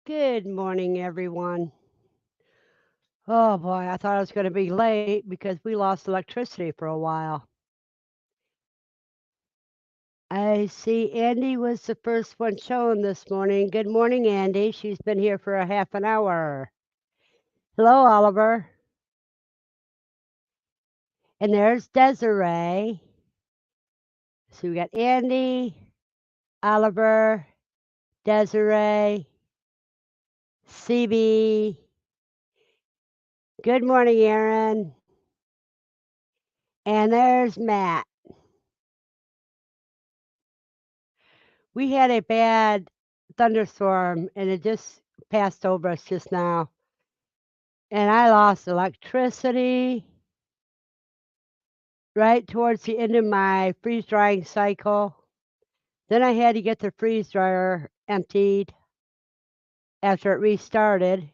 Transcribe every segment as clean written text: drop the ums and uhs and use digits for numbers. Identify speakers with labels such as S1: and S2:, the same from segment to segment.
S1: Good morning, everyone. Oh boy, I thought I was going to be late because we lost electricity for a while. I see Andy was the first one showing this morning. Good morning, Andy. She's been here for a half an hour. Hello, Oliver. And there's Desiree. So we got Andy, Oliver, Desiree, CB. Good morning, Aaron. And there's Matt. We had a bad thunderstorm and it just passed over us just now. And I lost electricity right towards the end of my freeze drying cycle. Then I had to get the freeze dryer emptied after it restarted.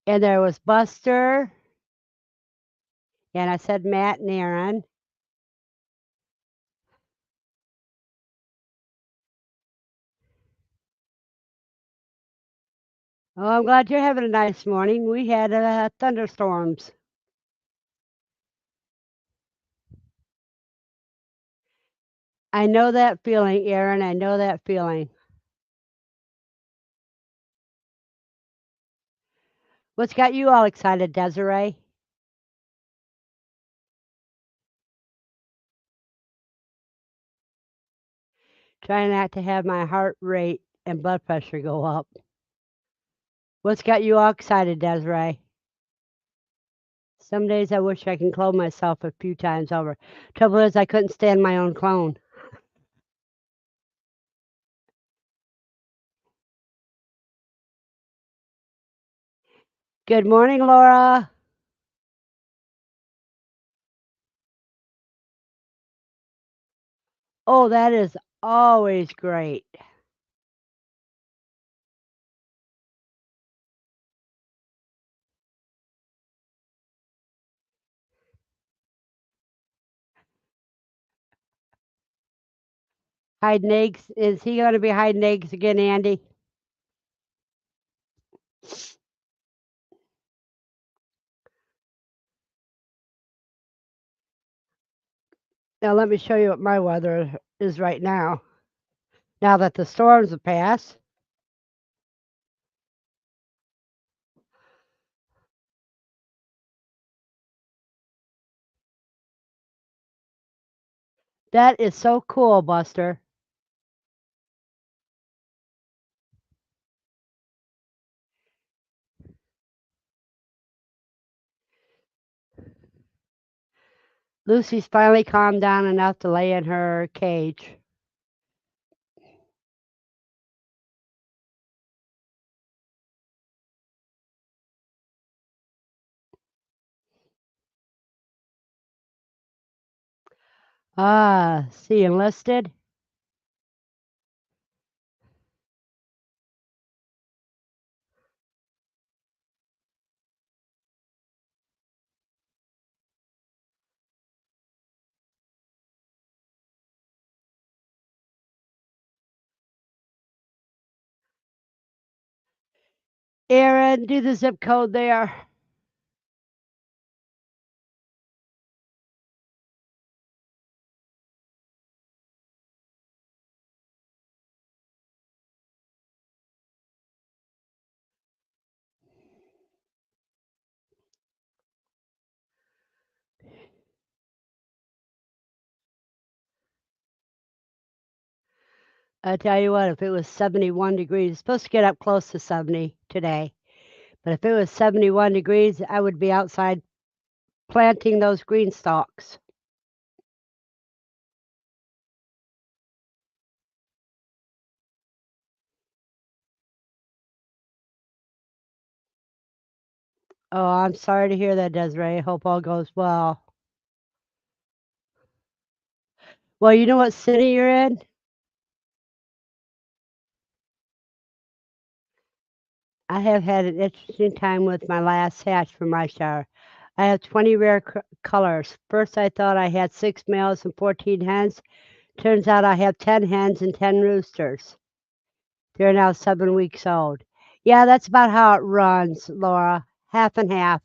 S1: And there was Buster, and I said Matt and Aaron. Oh, I'm glad you're having a nice morning. We had thunderstorms. I know that feeling, Aaron. I know that feeling. What's got you all excited, Desiree? Trying not to have my heart rate and blood pressure go up. What's got you all excited, Desiree? Some days I wish I can clone myself a few times over. Trouble is, I couldn't stand my own clone. Good morning, Laura. Oh, that is always great. Hiding eggs. Is he going to be hiding eggs again, Andy? Now, let me show you what my weather is right now. Now that the storms have passed, that is so cool, Buster. Lucy's finally calmed down enough to lay in her cage. Ah, see, enlisted. Aaron, do the zip code there. I tell you what, if it was 71 degrees, it's supposed to get up close to 70 today. But if it was 71 degrees, I would be outside planting those green stalks. Oh, I'm sorry to hear that, Desiree. Hope all goes well. Well, you know what city you're in? I have had an interesting time with my last hatch from my shower. I have 20 rare colors. First, I thought I had 6 males and 14 hens. Turns out I have 10 hens and 10 roosters. They're now 7 weeks old. Yeah, that's about how it runs, Laura. Half and half,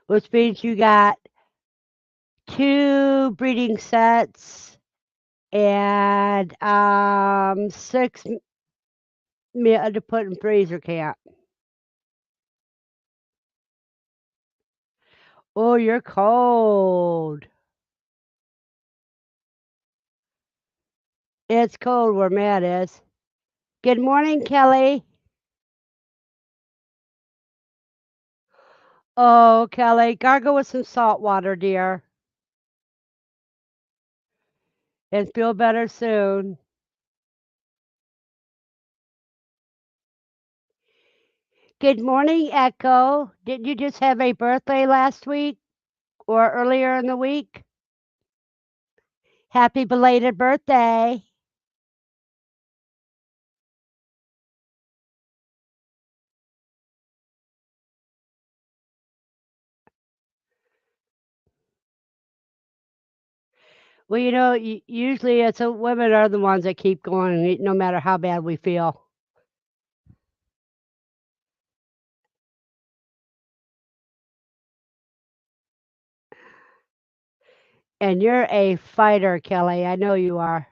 S1: which means you got 2 breeding sets and 6 to put in freezer camp. Oh, you're cold. It's cold where Matt is. Good morning, Kelly. Oh, Kelly, gargle with some salt water, dear, and feel better soon. Good morning, Echo. Did you just have a birthday last week or earlier in the week? Happy belated birthday. Well, usually it's women are the ones that keep going no matter how bad we feel. And you're a fighter, Kelly. I know you are.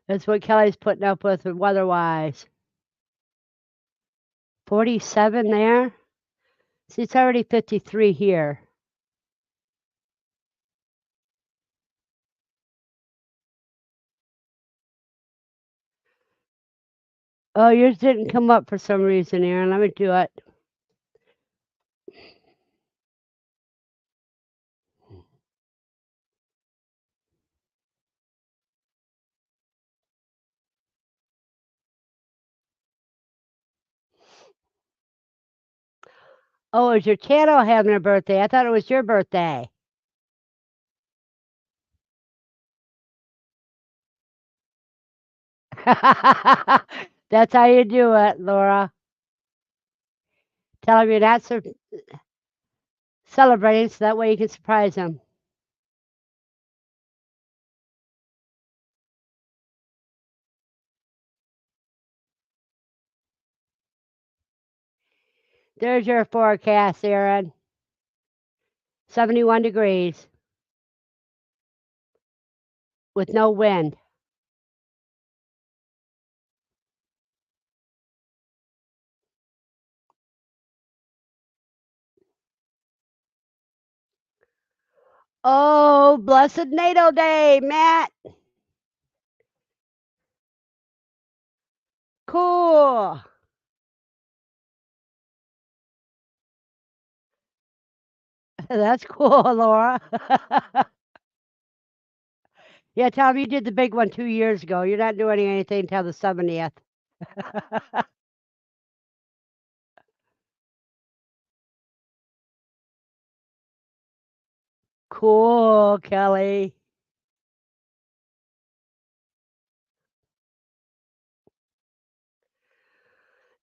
S1: That's what Kelly's putting up with weather-wise. 47 there. See, it's already 53 here. Oh, yours didn't come up for some reason, Aaron. Let me do it. Oh, is your channel having a birthday? I thought it was your birthday. That's how you do it, Laura. Tell him you're not celebrating so that way you can surprise him. There's your forecast, Aaron. 71 degrees with no wind. Oh, blessed NATO Day, Matt. Cool. That's cool, Laura. Yeah, Tom, you did the big one 2 years ago. You're not doing anything till the 70th. Cool, Kelly.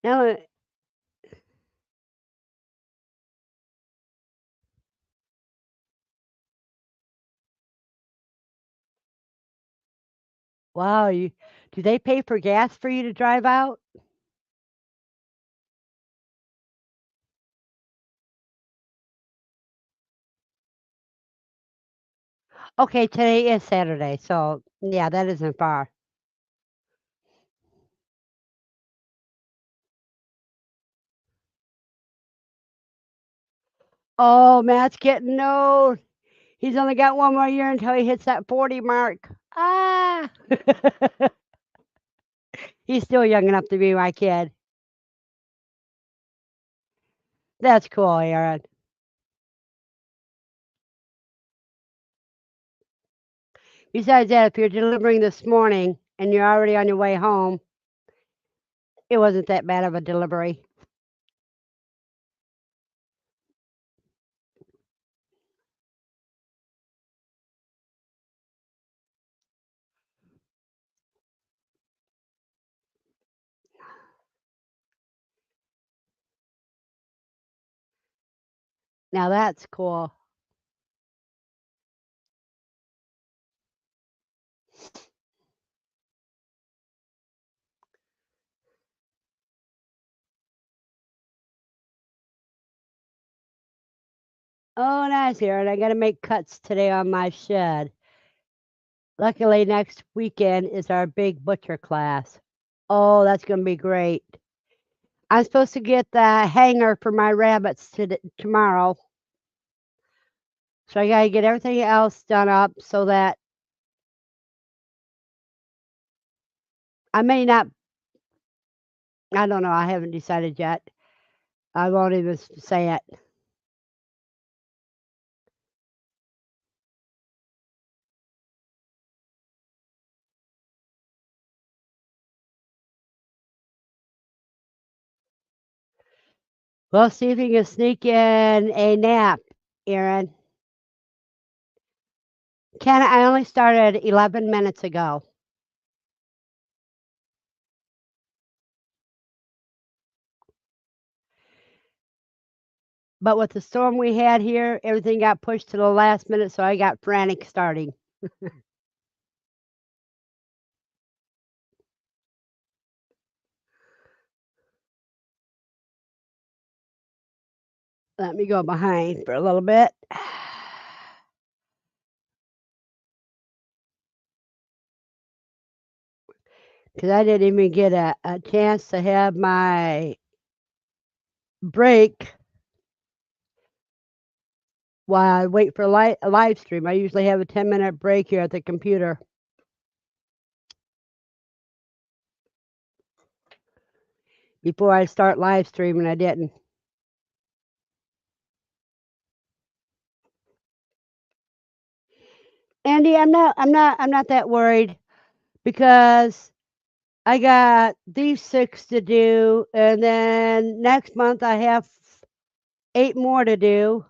S1: Now, wow, do they pay for gas for you to drive out? Okay, today is Saturday, so yeah, that isn't far. Oh, Matt's getting old. He's only got one more year until he hits that 40 mark. Ah, he's still young enough to be my kid. That's cool, Aaron. Besides that, if you're delivering this morning and you're already on your way home, it wasn't that bad of a delivery. Now that's cool. Oh, nice, Aaron. I got to make cuts today on my shed. Luckily, next weekend is our big butcher class. Oh, that's going to be great. I'm supposed to get the hanger for my rabbits tomorrow. So I got to get everything else done up so that I may not, I don't know. I haven't decided yet. I won't even say it. We'll see if you can sneak in a nap, Aaron. Ken, I only started 11 minutes ago. But with the storm we had here, everything got pushed to the last minute, so I got frantic starting. Let me go behind for a little bit. Because I didn't even get a chance to have my break while I wait for a live stream. I usually have a 10-minute break here at the computer before I start live streaming. I didn't. Andy, I'm not that worried because I got these 6 to do, and then next month I have 8 more to do.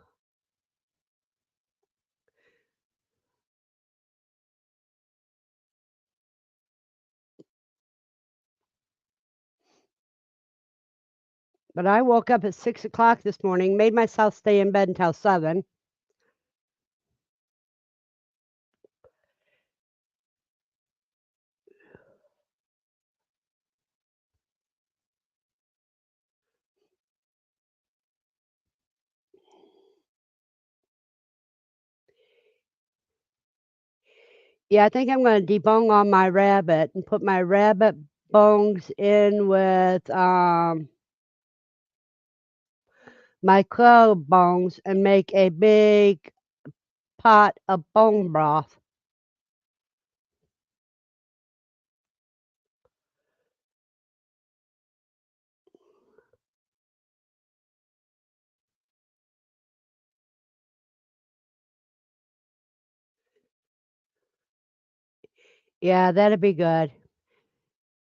S1: But I woke up at 6 o'clock this morning, made myself stay in bed until 7. Yeah, I think I'm going to debone on my rabbit and put my rabbit bones in with my quail bones and make a big pot of bone broth. Yeah, that'd be good.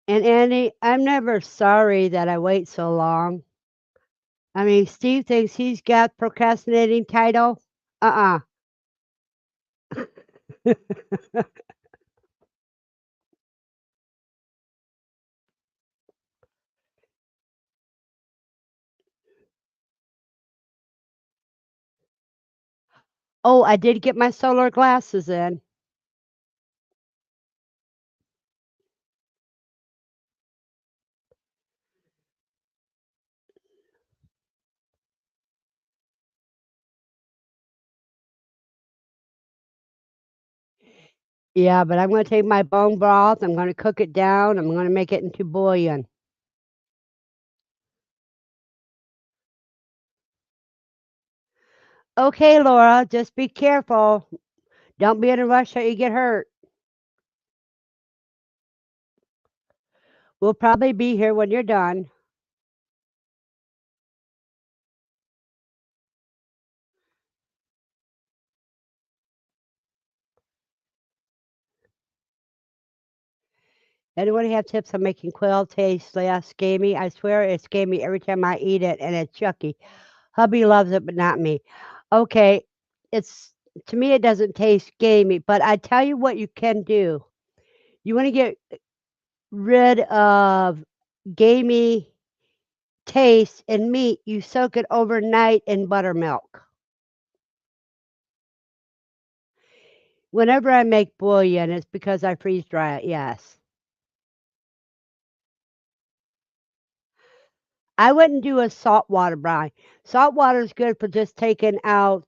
S1: And Andy, I'm never sorry that I wait so long. I mean, Steve thinks he's got procrastinating title. Uh-uh. Oh, I did get my solar glasses in. Yeah, but I'm going to take my bone broth. I'm going to cook it down. I'm going to make it into bouillon. Okay, Laura, just be careful. Don't be in a rush that you get hurt. We'll probably be here when you're done. Anyone have tips on making quail taste less gamey? I swear it's gamey every time I eat it, and it's yucky. Hubby loves it, but not me. Okay, it's to me it doesn't taste gamey, but I tell you what you can do. You want to get rid of gamey taste in meat. You soak it overnight in buttermilk. Whenever I make bouillon, it's because I freeze dry it, yes. I wouldn't do a saltwater brine. Salt water is good for just taking out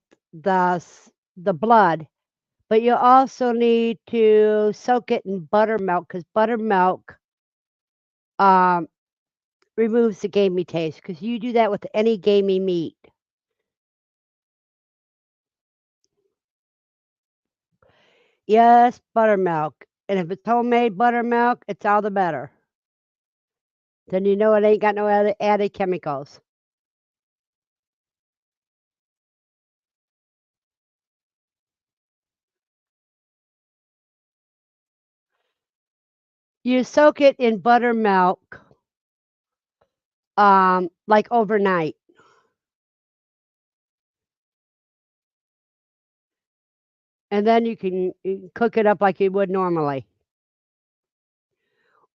S1: the blood, but you also need to soak it in buttermilk because buttermilk um, removes the gamey taste. Because you do that with any gamey meat. Yes, buttermilk, and if it's homemade buttermilk, it's all the better. Then you know it ain't got no added chemicals. You soak it in buttermilk, like overnight, and then you can cook it up like you would normally.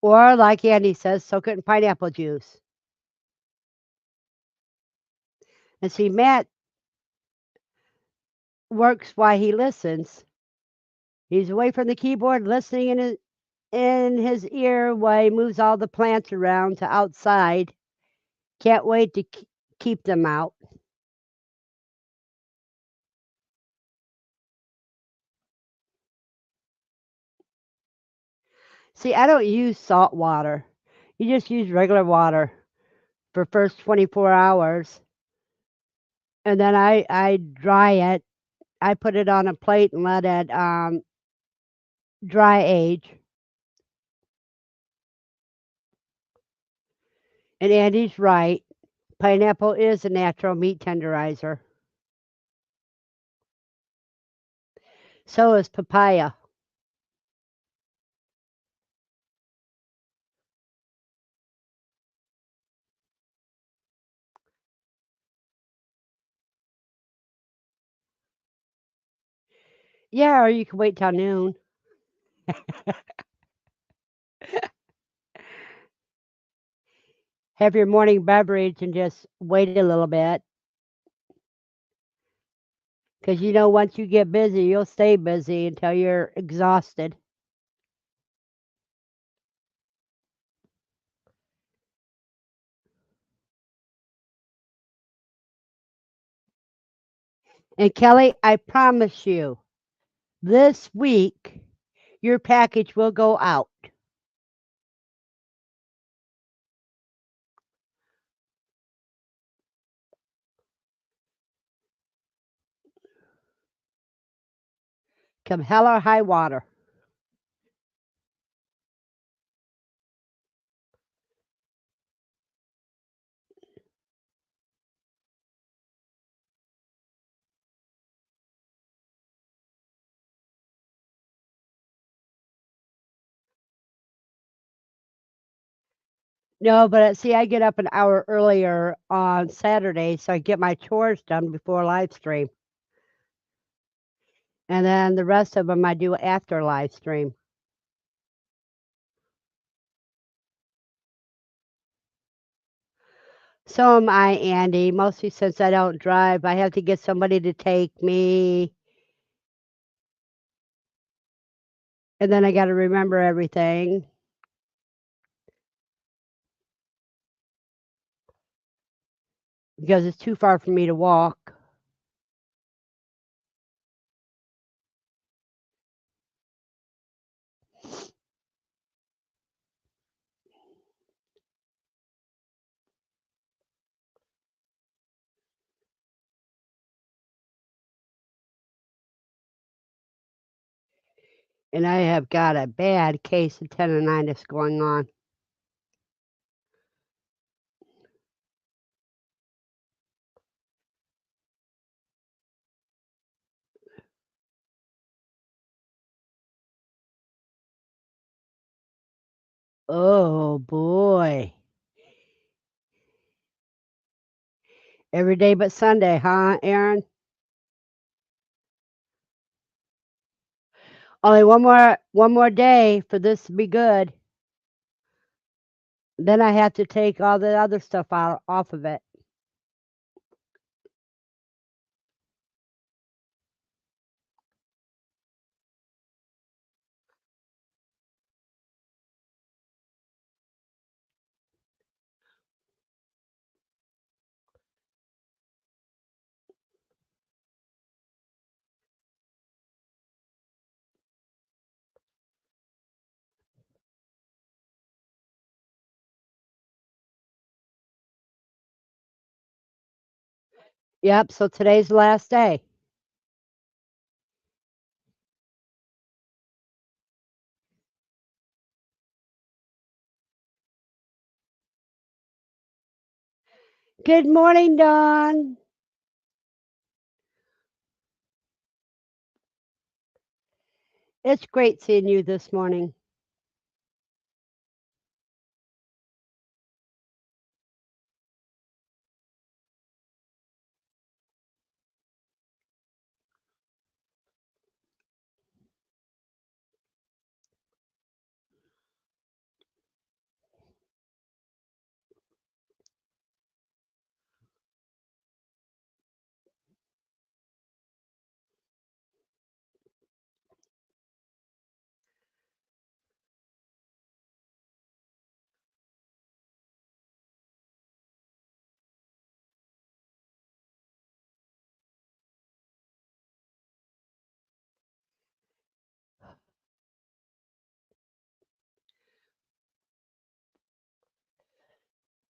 S1: Or like Andy says, soak it in pineapple juice. And see, Matt works while he listens. He's away from the keyboard, listening in his ear while he moves all the plants around to outside. Can't wait to keep them out. See, I don't use salt water. You just use regular water for first 24 hours, and then I dry it. I put it on a plate and let it dry age. And Andy's right. Pineapple is a natural meat tenderizer. So is papaya. Yeah, or you can wait till noon. Have your morning beverage and just wait a little bit. Because you know, once you get busy, you'll stay busy until you're exhausted. And Kelly, I promise you, this week your package will go out. Come hell or high water. No, but see, I get up an hour earlier on Saturday, so I get my chores done before live stream. And then the rest of them I do after live stream. So am I, Andy. Mostly since I don't drive, I have to get somebody to take me, and then I got to remember everything because it's too far for me to walk. And I have got a bad case of tendonitis going on. Oh boy. Every day but Sunday, huh, Aaron? Only one more day for this to be good. Then I have to take all the other stuff out off of it. Yep, so today's the last day. Good morning, Dawn. It's great seeing you this morning.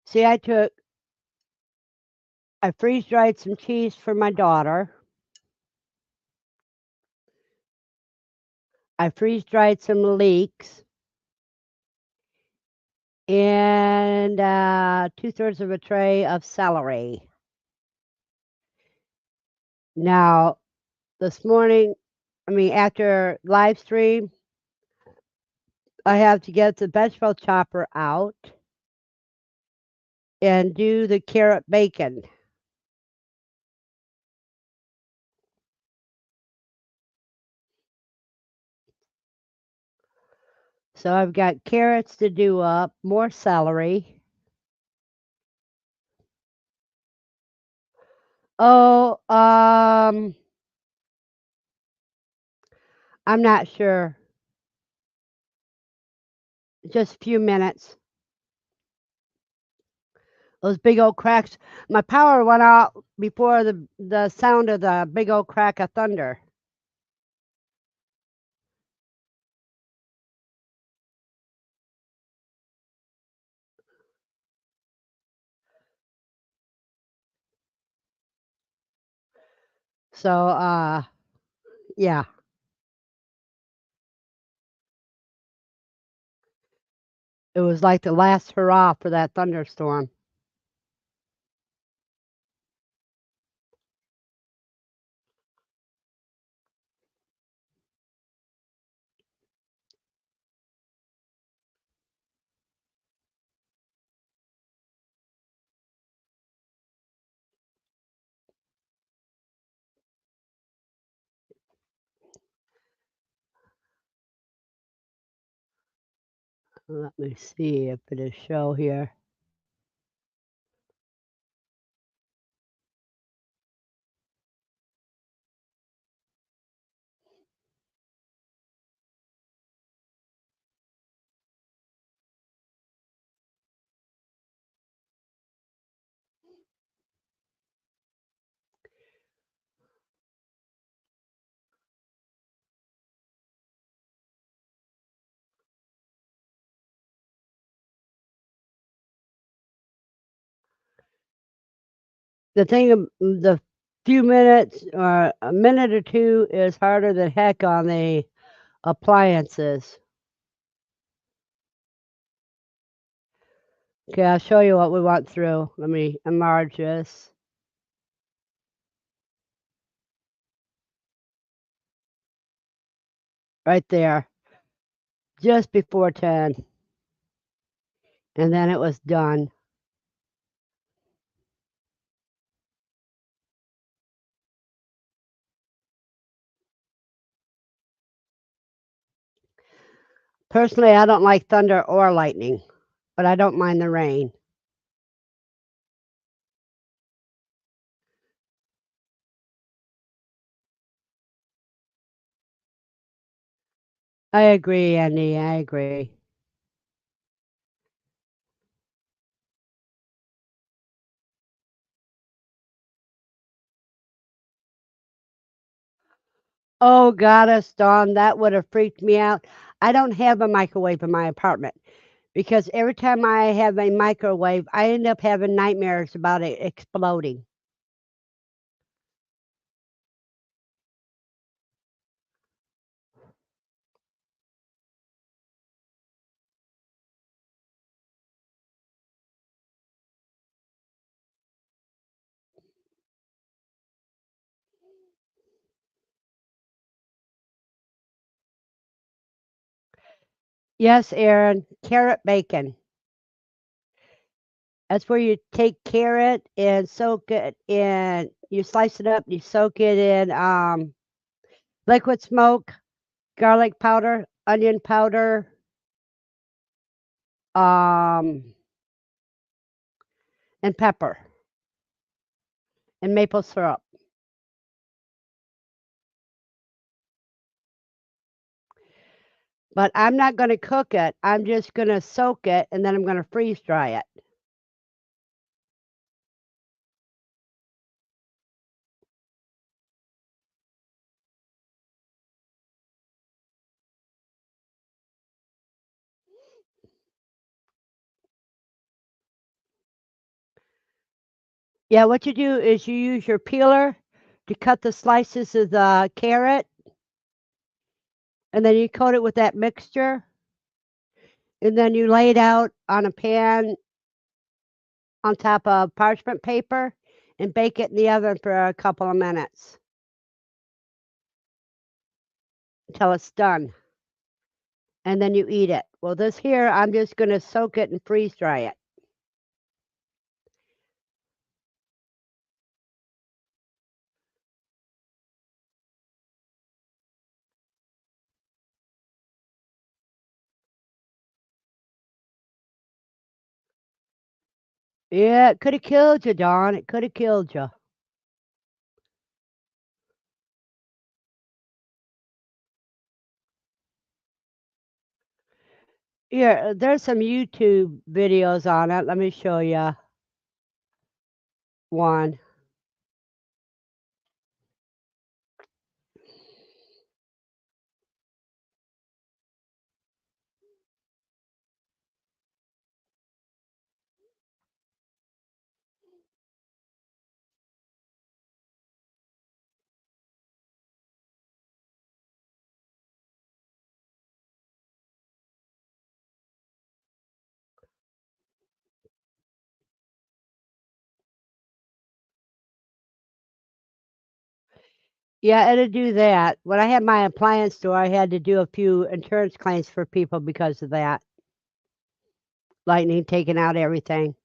S1: See, I freeze dried some cheese for my daughter. I freeze dried some leeks and 2/3 of a tray of celery. Now, this morning, after live stream, I have to get the vegetable chopper out and do the carrot bacon. So I've got carrots to do up, more celery. Oh, I'm not sure. Just a few minutes. Those big old cracks. My power went out before the sound of the big old crack of thunder. So, yeah, it was like the last hurrah for that thunderstorm. Let me see if it'll show here. The few minutes or a minute or two is harder than heck on the appliances. Okay, I'll show you what we went through. Let me enlarge this. Right there, just before 10. And then it was done. Personally, I don't like thunder or lightning, but I don't mind the rain. I agree, Andy. I agree. Oh, goddess Dawn, that would have freaked me out. I don't have a microwave in my apartment because every time I have a microwave, I end up having nightmares about it exploding. Yes, Aaron, carrot bacon. That's where you take carrot and soak it in, you slice it up, you soak it in liquid smoke, garlic powder, onion powder, and pepper and maple syrup. But I'm not going to cook it. I'm just going to soak it and then I'm going to freeze dry it. Yeah, what you do is you use your peeler to cut the slices of the carrot and then you coat it with that mixture and then you lay it out on a pan on top of parchment paper and bake it in the oven for a couple of minutes until it's done. And then you eat it. Well, this here, I'm just going to soak it and freeze dry it. Yeah, it could have killed you, Dawn. It could have killed you. Here, there's some YouTube videos on it. Let me show you one. Yeah, it'll do that. When I had my appliance store, I had to do a few insurance claims for people because of that. Lightning taking out everything.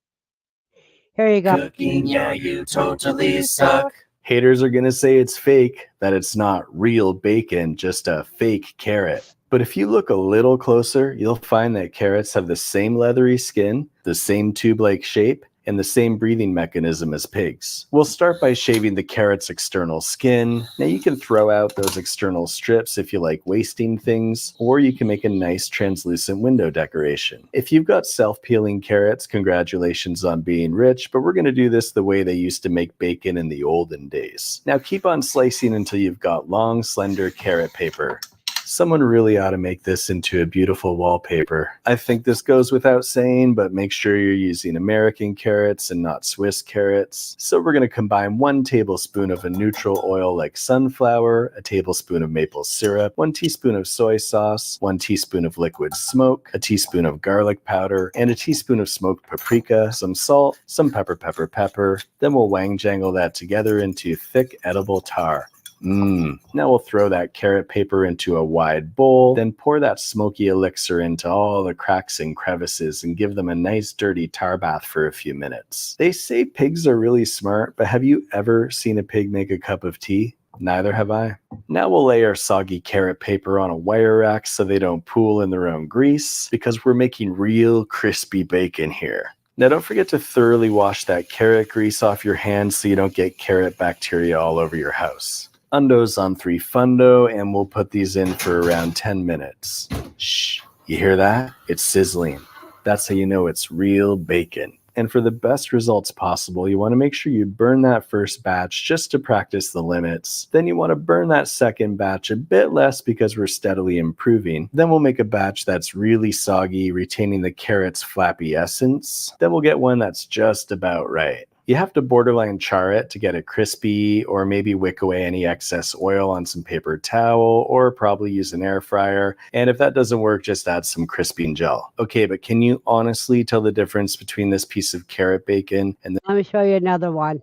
S1: Here you go.
S2: Cooking, yeah, you totally suck. Haters are gonna say it's fake, that it's not real bacon, just a fake carrot. But if you look a little closer, you'll find that carrots have the same leathery skin, the same tube-like shape, and the same breathing mechanism as pigs. We'll start by shaving the carrot's external skin. Now you can throw out those external strips if you like wasting things, or you can make a nice translucent window decoration. If you've got self-peeling carrots, congratulations on being rich, but we're gonna do this the way they used to make bacon in the olden days. Now keep on slicing until you've got long, slender carrot paper. Someone really ought to make this into a beautiful wallpaper. I think this goes without saying, but make sure you're using American carrots and not Swiss carrots. So we're going to combine 1 tablespoon of a neutral oil like sunflower, a tablespoon of maple syrup, 1 teaspoon of soy sauce, 1 teaspoon of liquid smoke, a teaspoon of garlic powder, and a teaspoon of smoked paprika, some salt, some pepper. Then we'll wang jangle that together into thick edible tar. Now we'll throw that carrot paper into a wide bowl, then pour that smoky elixir into all the cracks and crevices and give them a nice dirty tar bath for a few minutes. They say pigs are really smart, but have you ever seen a pig make a cup of tea? Neither have I. Now we'll lay our soggy carrot paper on a wire rack so they don't pool in their own grease, because we're making real crispy bacon here. Now don't forget to thoroughly wash that carrot grease off your hands so you don't get carrot bacteria all over your house. Undos on 3 fundo, and we'll put these in for around 10 minutes. Shh, you hear that? It's sizzling. That's how you know it's real bacon. And for the best results possible, you want to make sure you burn that first batch just to practice the limits. Then you want to burn that second batch a bit less because we're steadily improving. Then we'll make a batch that's really soggy, retaining the carrot's flappy essence. Then we'll get one that's just about right. You have to borderline char it to get it crispy, or maybe wick away any excess oil on some paper towel, or probably use an air fryer. And if that doesn't work, just add some crisping gel. Okay, but can you honestly tell the difference between this piece of carrot bacon and the—
S1: Let me show you another one.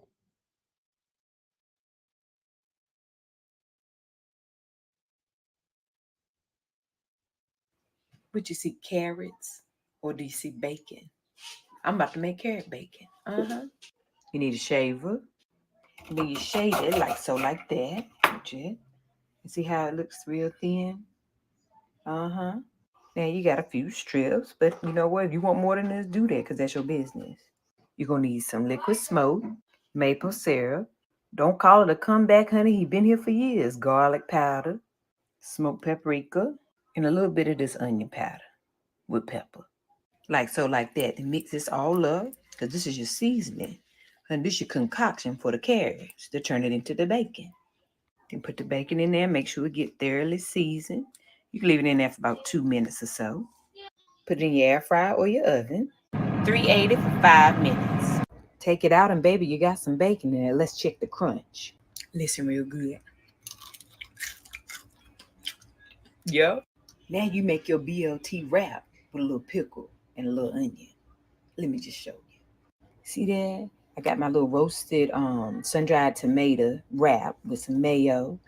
S3: What you see, carrots, or do you see bacon? I'm about to make carrot bacon. You need a shaver. And then you shade it like so, like that. Legit. You see how it looks real thin? Uh-huh. Now you got a few strips, but you know what? If you want more than this, do that because that's your business. You're gonna need some liquid smoke, maple syrup. Don't call it a comeback, honey. He been here for years. Garlic powder, smoked paprika, and a little bit of this onion powder with pepper. Like so, like that. And mix this all up because this is your seasoning. And this is your concoction for the carrots to turn it into the bacon. Then put the bacon in there. Make sure it get thoroughly seasoned. You can leave it in there for about 2 minutes or so. Put it in your air fryer or your oven. 380 for 5 minutes. Take it out and baby, you got some bacon in there. Let's check the crunch. Listen real good. Yep. Now you make your BLT wrap with a little pickle and a little onion. Let me just show you. See that? I got my little roasted sun-dried tomato wrap with some mayo.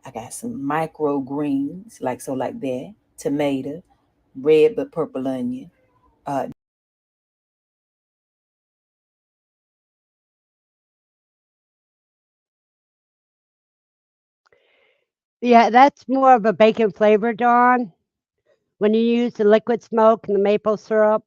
S3: I got some microgreens, like so, like that. Tomato, red but purple onion.
S1: Yeah, that's more of a bacon flavor, Dawn, when you use the liquid smoke and the maple syrup.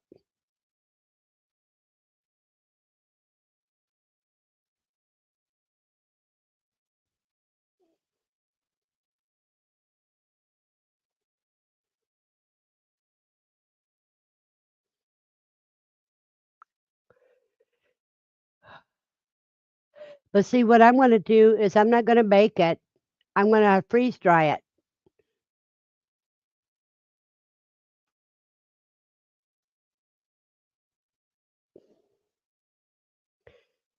S1: But see, what I'm gonna do is I'm not gonna bake it. I'm gonna freeze dry it.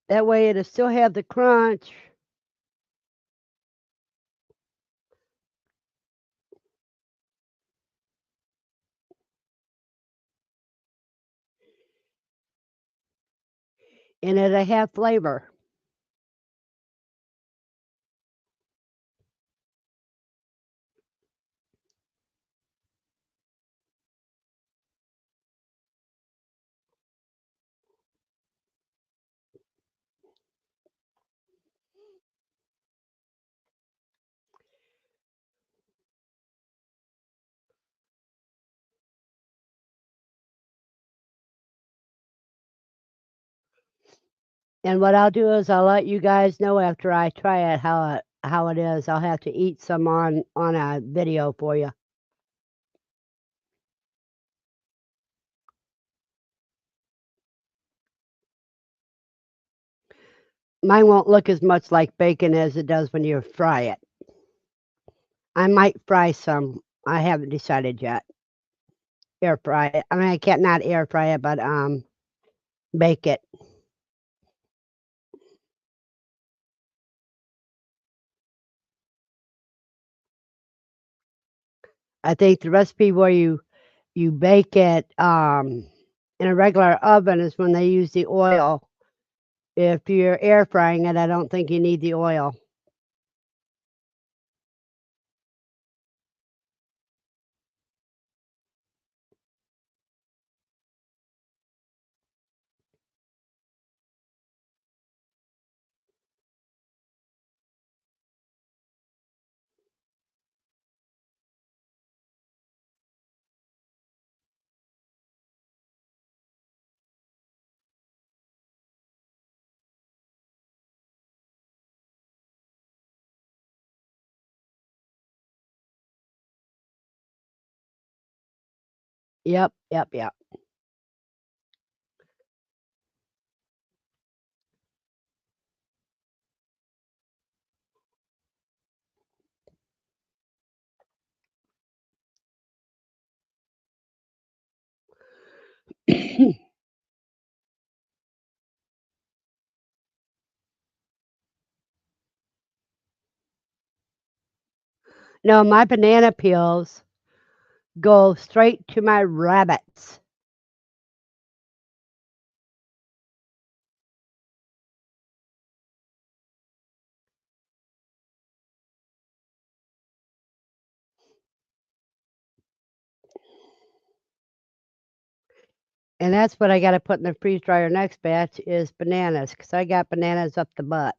S1: That way it'll still have the crunch and it'll have flavor. And what I'll do is I'll let you guys know after I try it how it is. I'll have to eat some on a video for you. Mine won't look as much like bacon as it does when you fry it. I might fry some. I haven't decided yet. Air fry it. I mean, I can't not air fry it, but bake it. I think the recipe where you bake it in a regular oven is when they use the oil. If you're air frying it, I don't think you need the oil. Yep, yep, yep. No, my banana peels go straight to my rabbits. And that's what I gotta put in the freeze dryer next batch is bananas, 'cause I got bananas up the butt.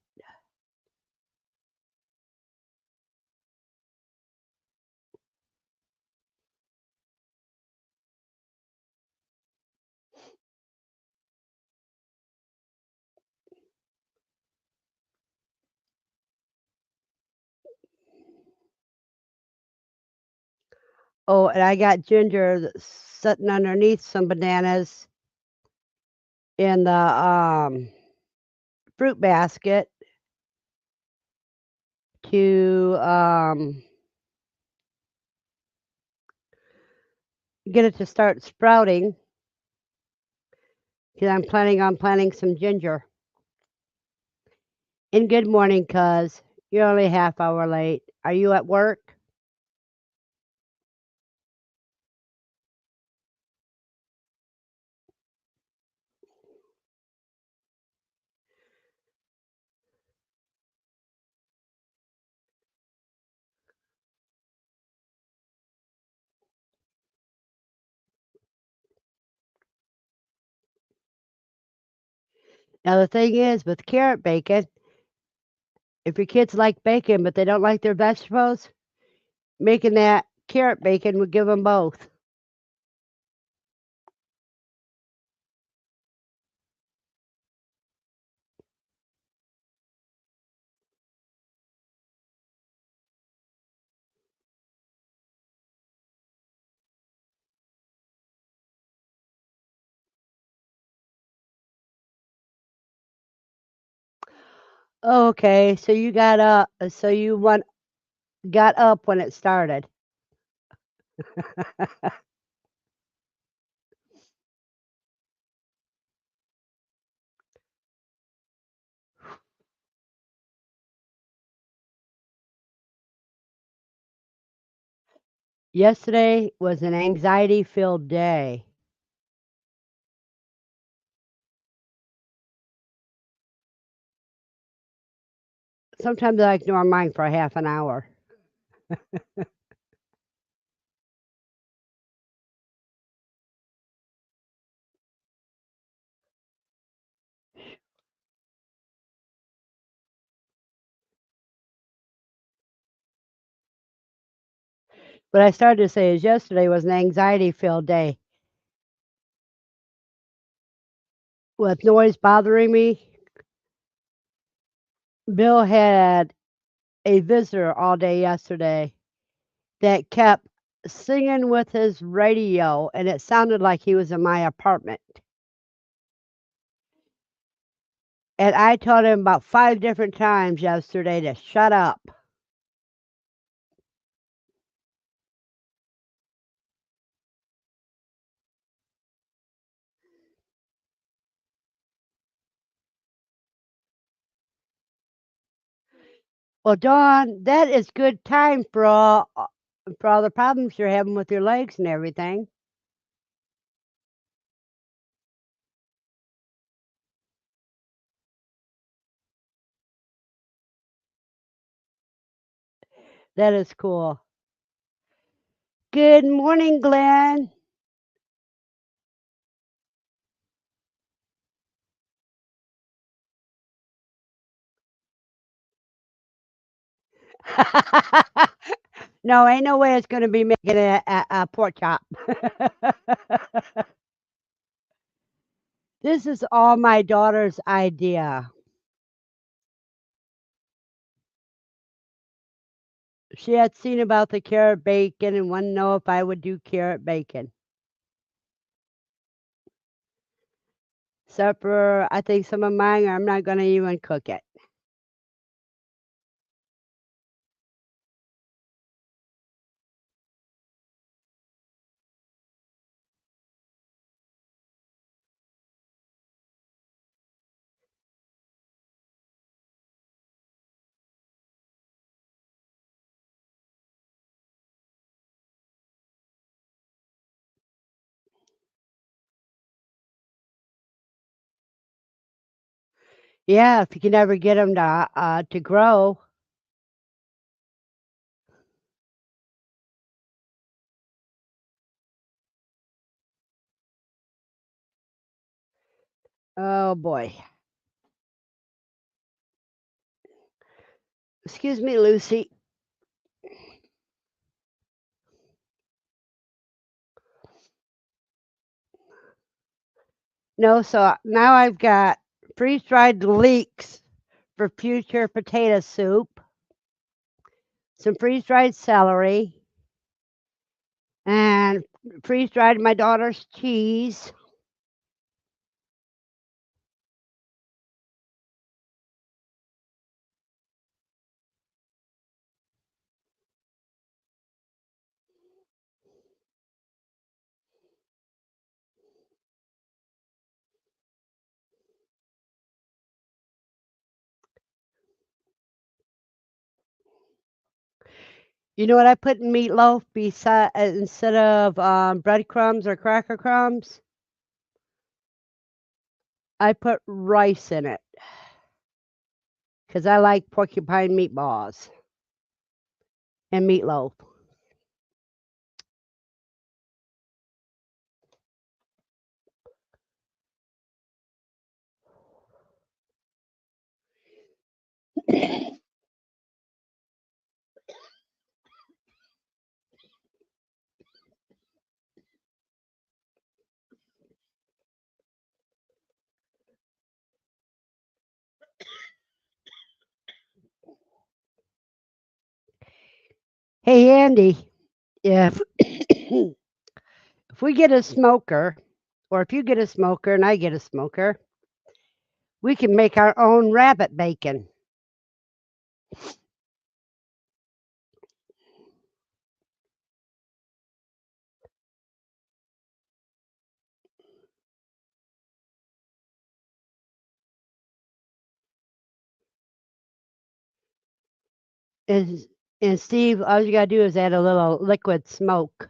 S1: Oh, and I got ginger that's sitting underneath some bananas in the, fruit basket to, get it to start sprouting, 'cause I'm planning on planting some ginger. And good morning, cuz. You're only a half hour late. Are you at work? Now the thing is with carrot bacon, if your kids like bacon but they don't like their vegetables, making that carrot bacon would give them both. Okay, so you got so you want got up when it started. Yesterday was an anxiety-filled day. Sometimes I ignore mine for a half an hour. What I started to say is yesterday was an anxiety-filled day with noise bothering me. Bill had a visitor all day yesterday that kept singing with his radio, and it sounded like he was in my apartment. And I told him about 5 different times yesterday to shut up. Well, Dawn, that is good time for all the problems you're having with your legs and everything. That is cool. Good morning, Glenn. No, ain't no way it's gonna be making a pork chop. This is all my daughter's idea. She had seen about the carrot bacon and wanted to know if I would do carrot bacon. Supper, I think some of mine, I'm not gonna even cook it. Yeah, if you can ever get them to grow. Oh boy. Excuse me, Lucy. No, so now I've got freeze-dried leeks for future potato soup, some freeze-dried celery, and freeze-dried my daughter's cheese. You know what I put in meatloaf beside instead of breadcrumbs or cracker crumbs? I put rice in it because I like porcupine meatballs and meatloaf. Hey, Andy, if if we get a smoker, or if you get a smoker and I get a smoker, we can make our own rabbit bacon. And, and Steve, all you gotta do is add a little liquid smoke.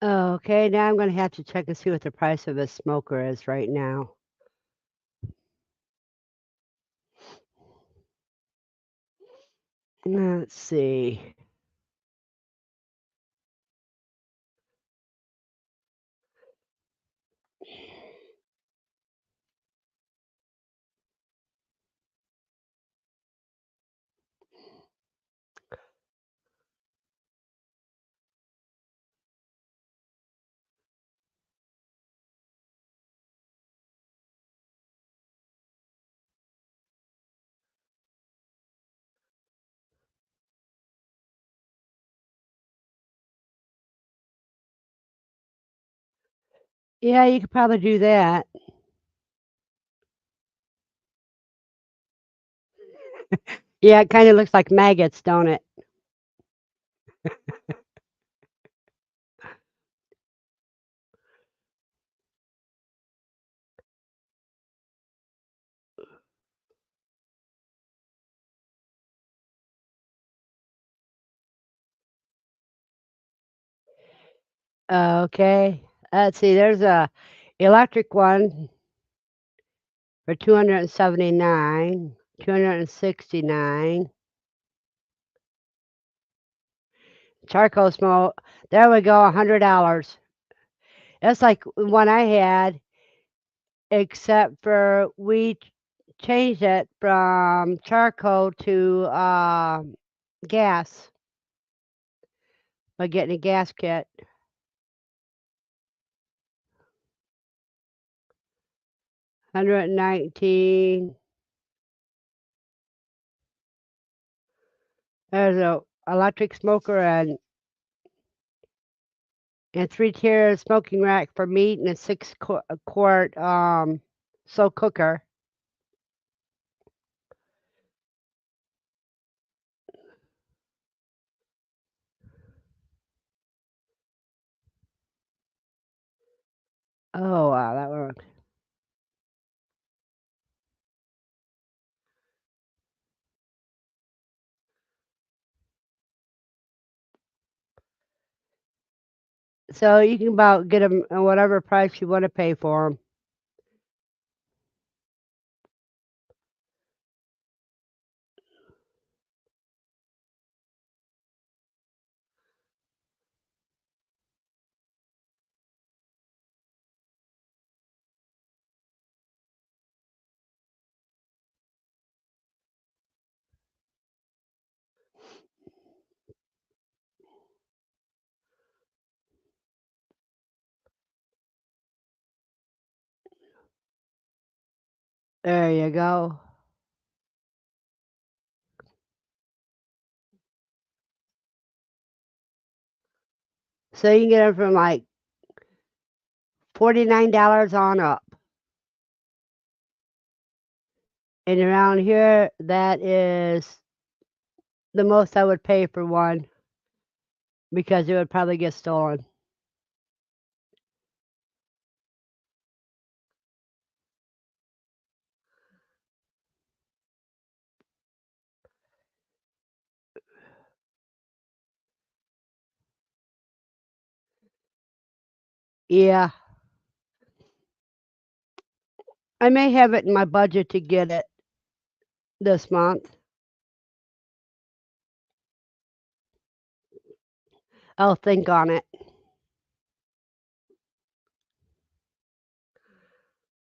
S1: Okay, now I'm gonna have to check and see what the price of a smoker is right now. Let's see. Yeah, you could probably do that. Yeah, it kind of looks like maggots, don't it? Okay. Let's see. There's a electric one for 279, 269. Charcoal smoke. There we go, $100. That's like one I had, except for changed it from charcoal to gas by getting a gas kit. 119. There's a electric smoker and 3-tier smoking rack for meat and a 6-quart slow cooker. Oh wow, that one. So you can about get them at whatever price you want to pay for them. There you go. So you can get them from like $49 on up. And around here, that is the most I would pay for one because it would probably get stolen. Yeah, I may have it in my budget to get it this month. I'll think on it.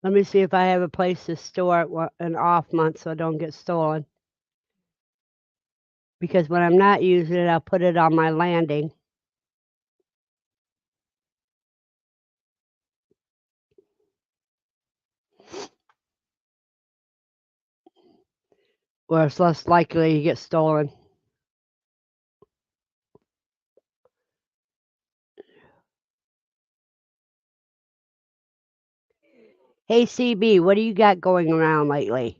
S1: Let me see if I have a place to store it an off month so it don't get stolen. Because when I'm not using it, I'll put it on my landing. Where it's less likely to get stolen. Hey CB, what do you got going around lately?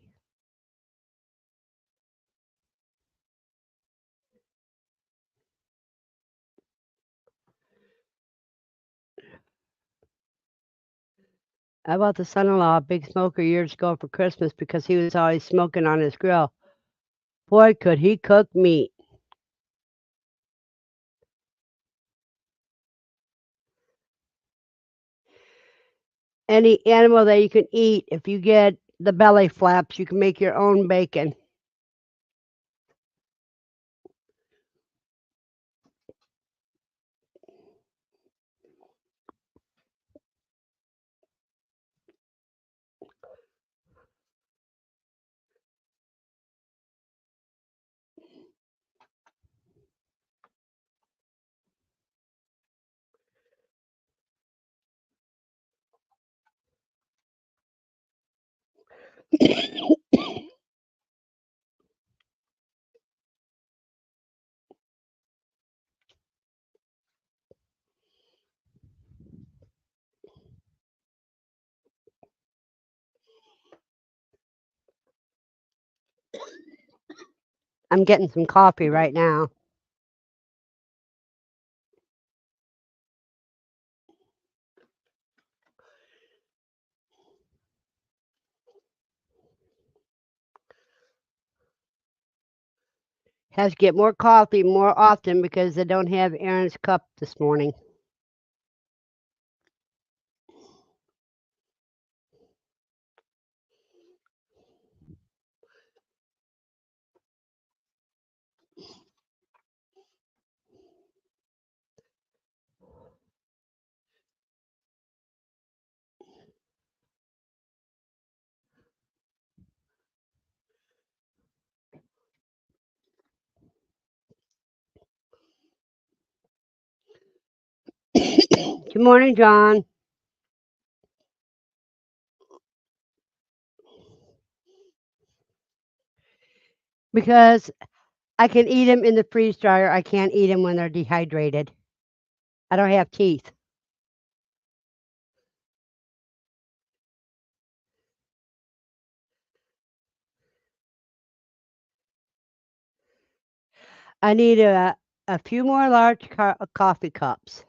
S1: I bought the son-in-law a big smoker years ago for Christmas because he was always smoking on his grill. Boy, could he cook meat. Any animal that you can eat, if you get the belly flaps, you can make your own bacon. I'm getting some coffee right now. Have to get more coffee more often because they don't have Aaron's cup this morning. Good morning, John. Because I can eat them in the freeze dryer. I can't eat them when they're dehydrated. I don't have teeth. I need a few more large coffee cups.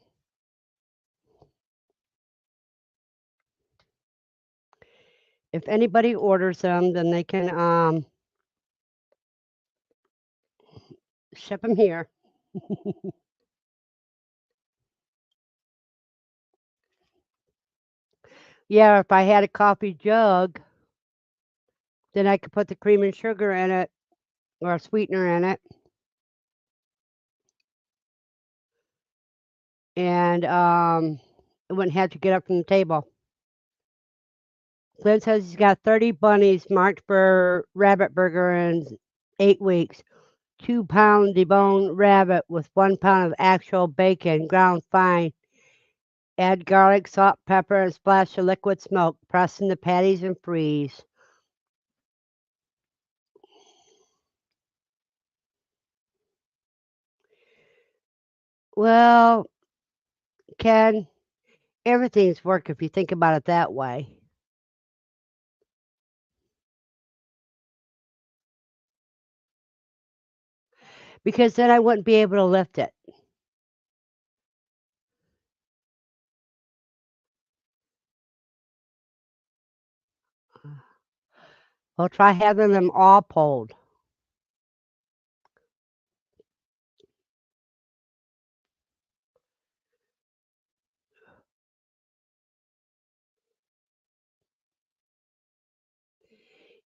S1: If anybody orders them, then they can ship them here. Yeah, if I had a coffee jug, then I could put the cream and sugar in it or a sweetener in it. And it wouldn't have to get up from the table. Clint says he's got 30 bunnies marked for rabbit burger in 8 weeks. 2-pound deboned rabbit with 1 pound of actual bacon, ground fine. Add garlic, salt, pepper, and splash of liquid smoke. Press in the patties and freeze. Well, Ken, everything's work if you think about it that way. Because then I wouldn't be able to lift it. Well, try having them all pulled.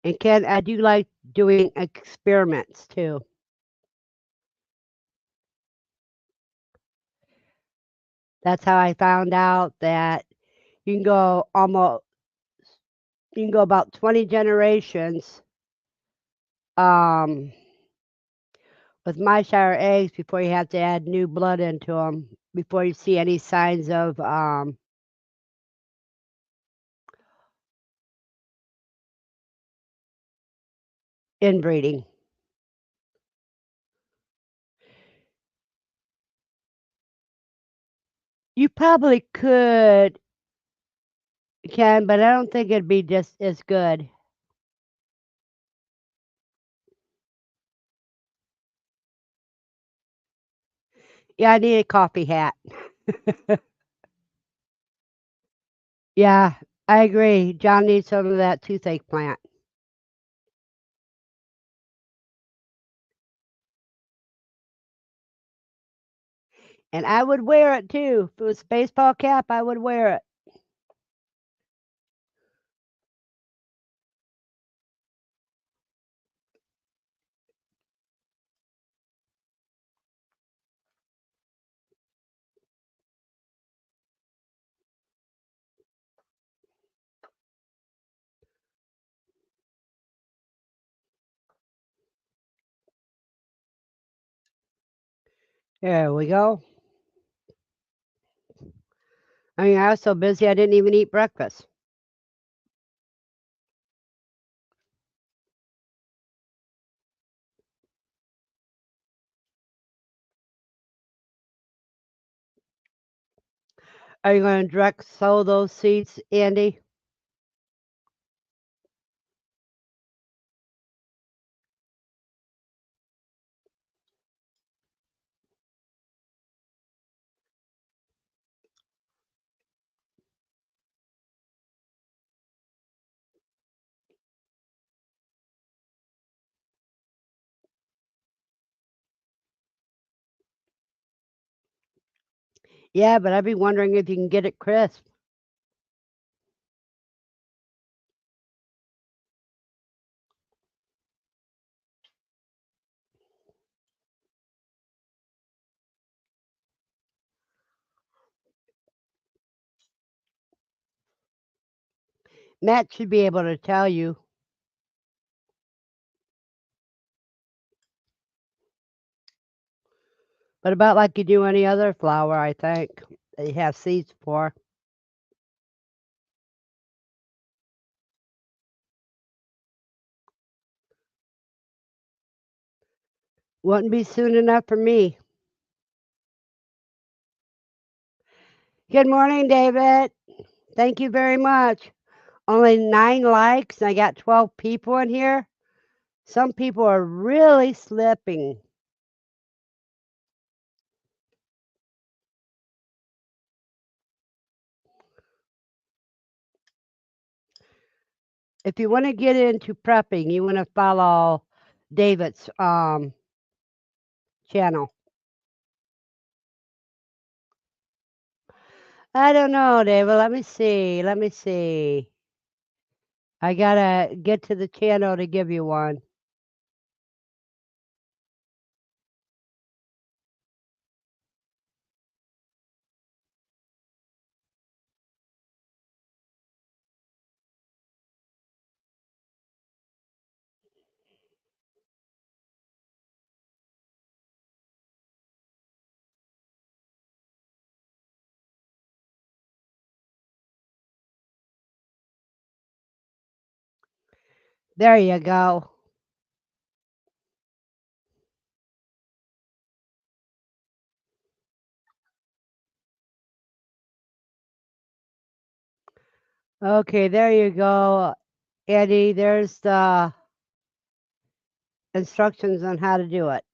S1: And Ken, I do like doing experiments too. That's how I found out that you can go almost you can go about 20 generations um, with my shire eggs before you have to add new blood into them before you see any signs of inbreeding. You probably could, Ken, but I don't think it'd be just as good. Yeah, I need a coffee hat. Yeah, I agree. John needs some of that toothache plant. And I would wear it too. If it was a baseball cap, I would wear it. There we go. I mean, I was so busy I didn't even eat breakfast. Are you going to direct sow those seeds, Andy? Yeah, but I'd be wondering if you can get it crisp. Matt should be able to tell you. But about like you do any other flower, I think, that you have seeds for. Wouldn't be soon enough for me. Good morning, David. Thank you very much. Only 9 likes, and I got 12 people in here. Some people are really slipping. If you want to get into prepping, you want to follow David's channel. I don't know, David. Let me see. Let me see. I gotta get to the channel to give you one. There you go. Okay, there you go, Andy. There's the instructions on how to do it.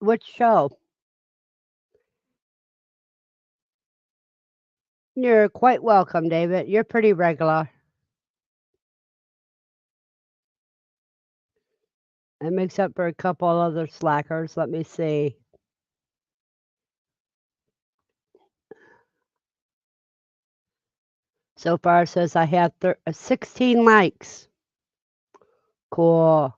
S1: Which show? You're quite welcome, David. You're pretty regular. It makes up for a couple other slackers. Let me see. So far, it says I have 16 likes. Cool.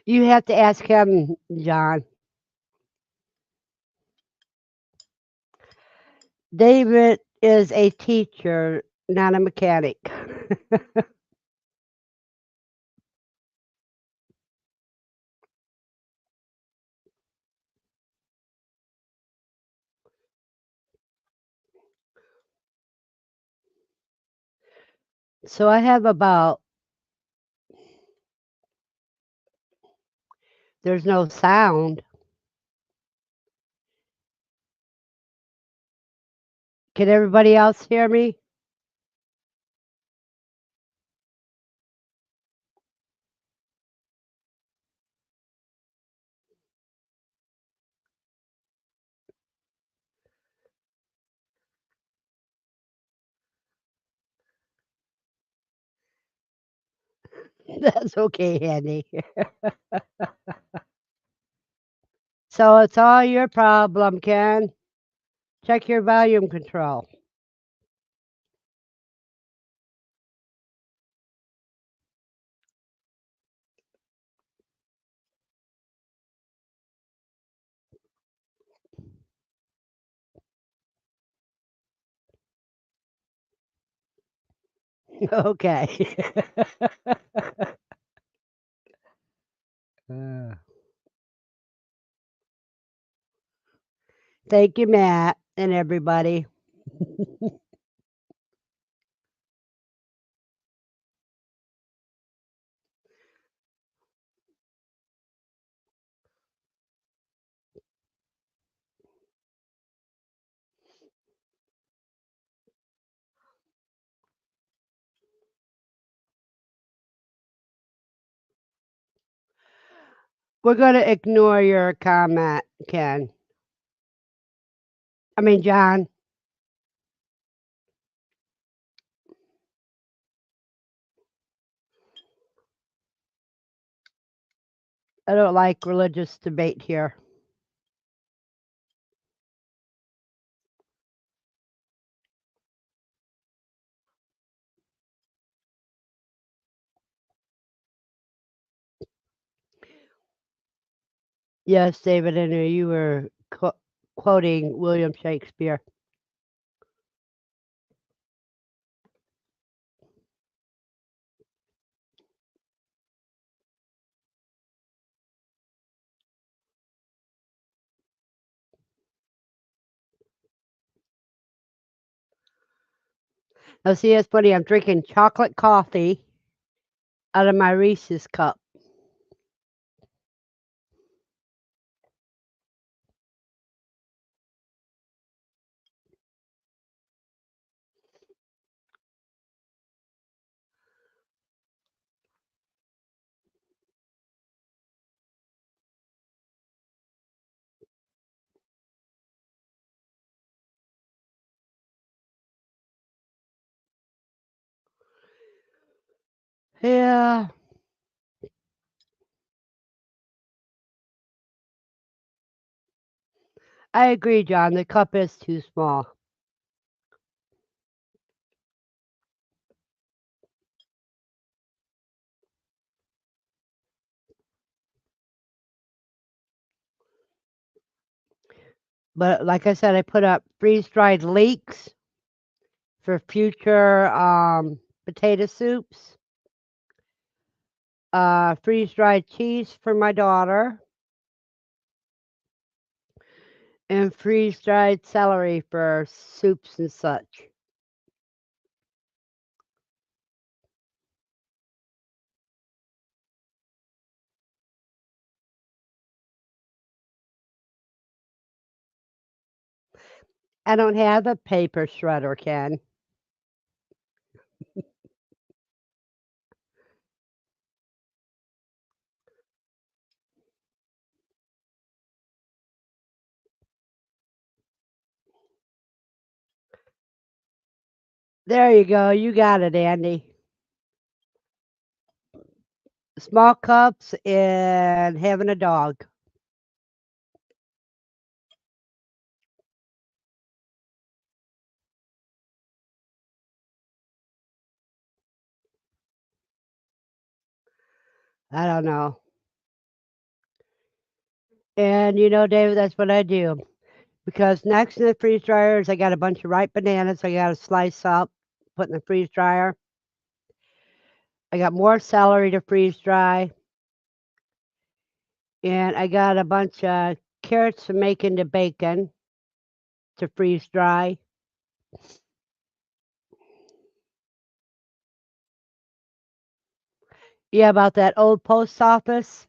S1: You have to ask him, John. David is a teacher, not a mechanic. So I have about, there's no sound. Can everybody else hear me? That's okay, Andy. So it's all your problem, Ken. Check your volume control. Okay. Uh, Thank you, Matt, and everybody. We're going to ignore your comment, Ken. I mean, John. I don't like religious debate here. Yes, David, I knew you were quoting William Shakespeare. Now, see, it's funny. I'm drinking chocolate coffee out of my Reese's cup. Yeah, I agree, John. The cup is too small. But like I said, I put up freeze-dried leeks for future potato soups, freeze-dried cheese for my daughter, and freeze-dried celery for soups and such. I don't have a paper shredder, Ken. There you go. You got it, Andy. Small cups and having a dog. I don't know. And you know, David, that's what I do. Because next to the freeze dryers, I got a bunch of ripe bananas I got to slice up, put in the freeze dryer. I got more celery to freeze dry. And I got a bunch of carrots to make into bacon to freeze dry. Yeah, about that old post office.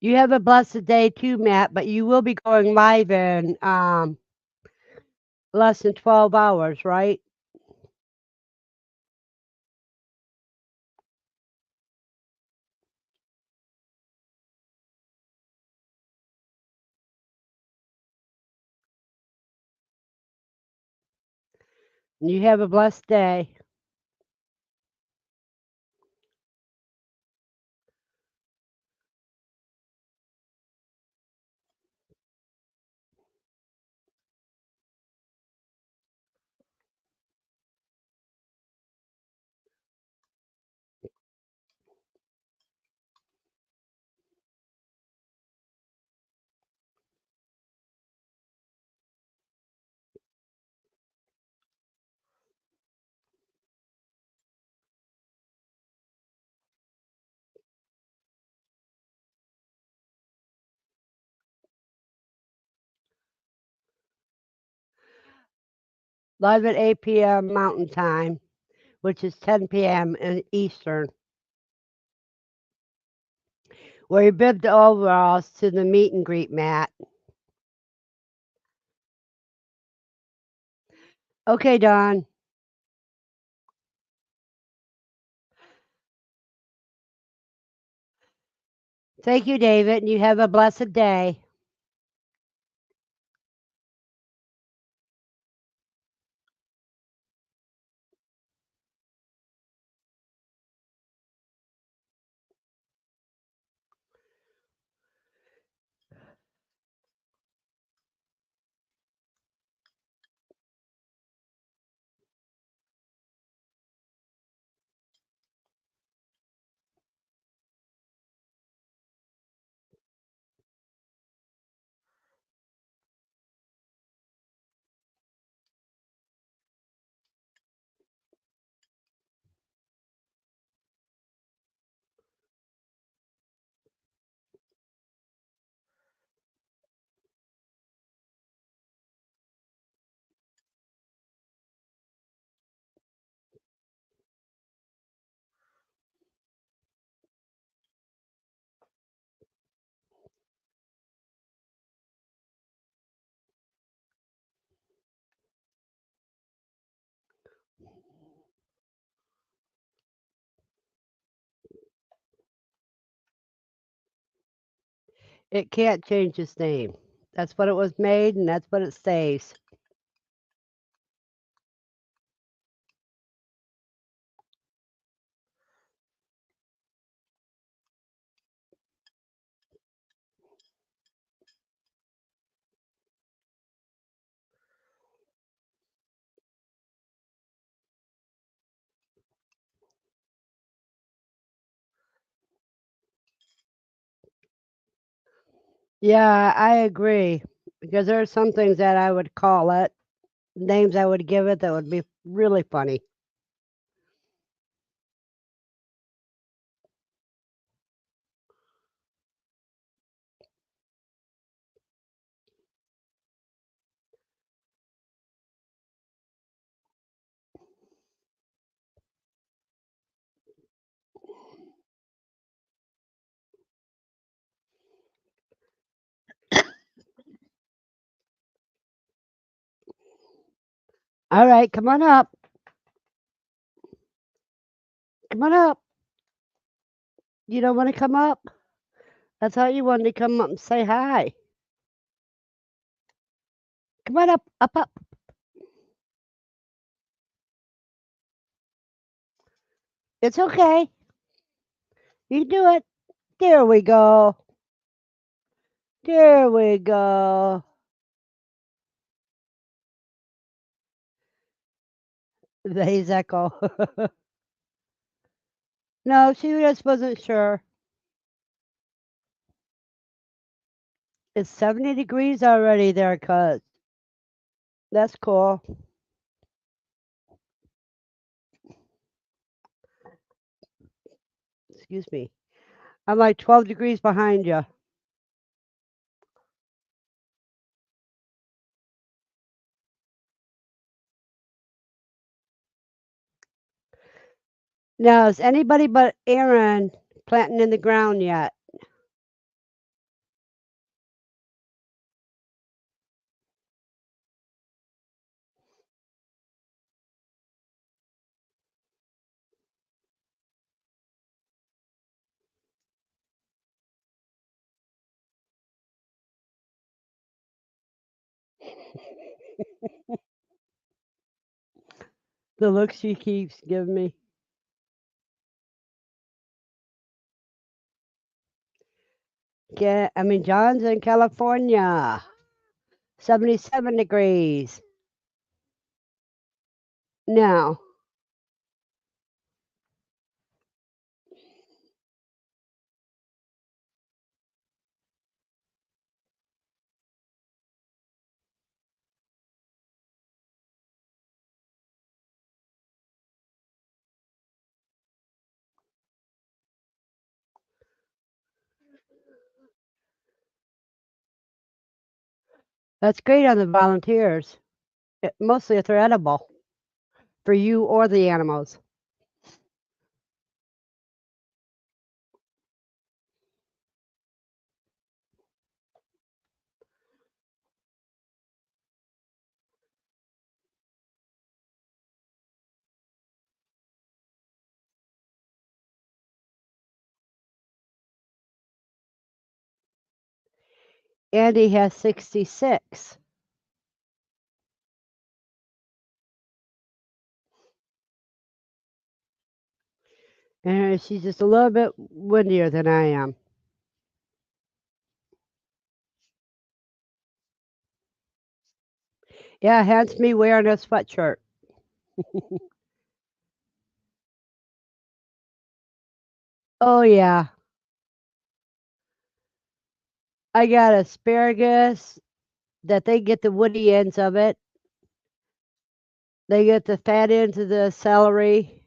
S1: You have a blessed day too, Matt, but you will be going live in less than 12 hours, right? You have a blessed day. Live at 8 p.m. Mountain Time, which is 10 p.m. in Eastern. Wear your bib to overalls to the meet and greet, Matt. Okay, Don. Thank you, David, and you have a blessed day. It can't change its name. That's what it was made, and that's what it stays. Yeah, I agree. Because there are some things that I would call it, names I would give it that would be really funny. All right, come on up. Come on up. You don't want to come up? I thought you wanted to come up and say hi. Come on up, up, up. It's okay. You can do it. There we go. There we go. There's echo. No, she just wasn't sure. It's 70 degrees already there, cuz. That's cool. Excuse me. I'm like 12 degrees behind you. Now, is anybody but Aaron planting in the ground yet? The look she keeps giving me. Yeah, I mean, John's in California. 77 degrees. Now, that's great on the volunteers. Mostly if they're edible for you or the animals. Andy has 66. And she's just a little bit windier than I am. Yeah, hence me wearing a sweatshirt. Oh, yeah. I got asparagus that they get the woody ends of it. They get the fat ends of the celery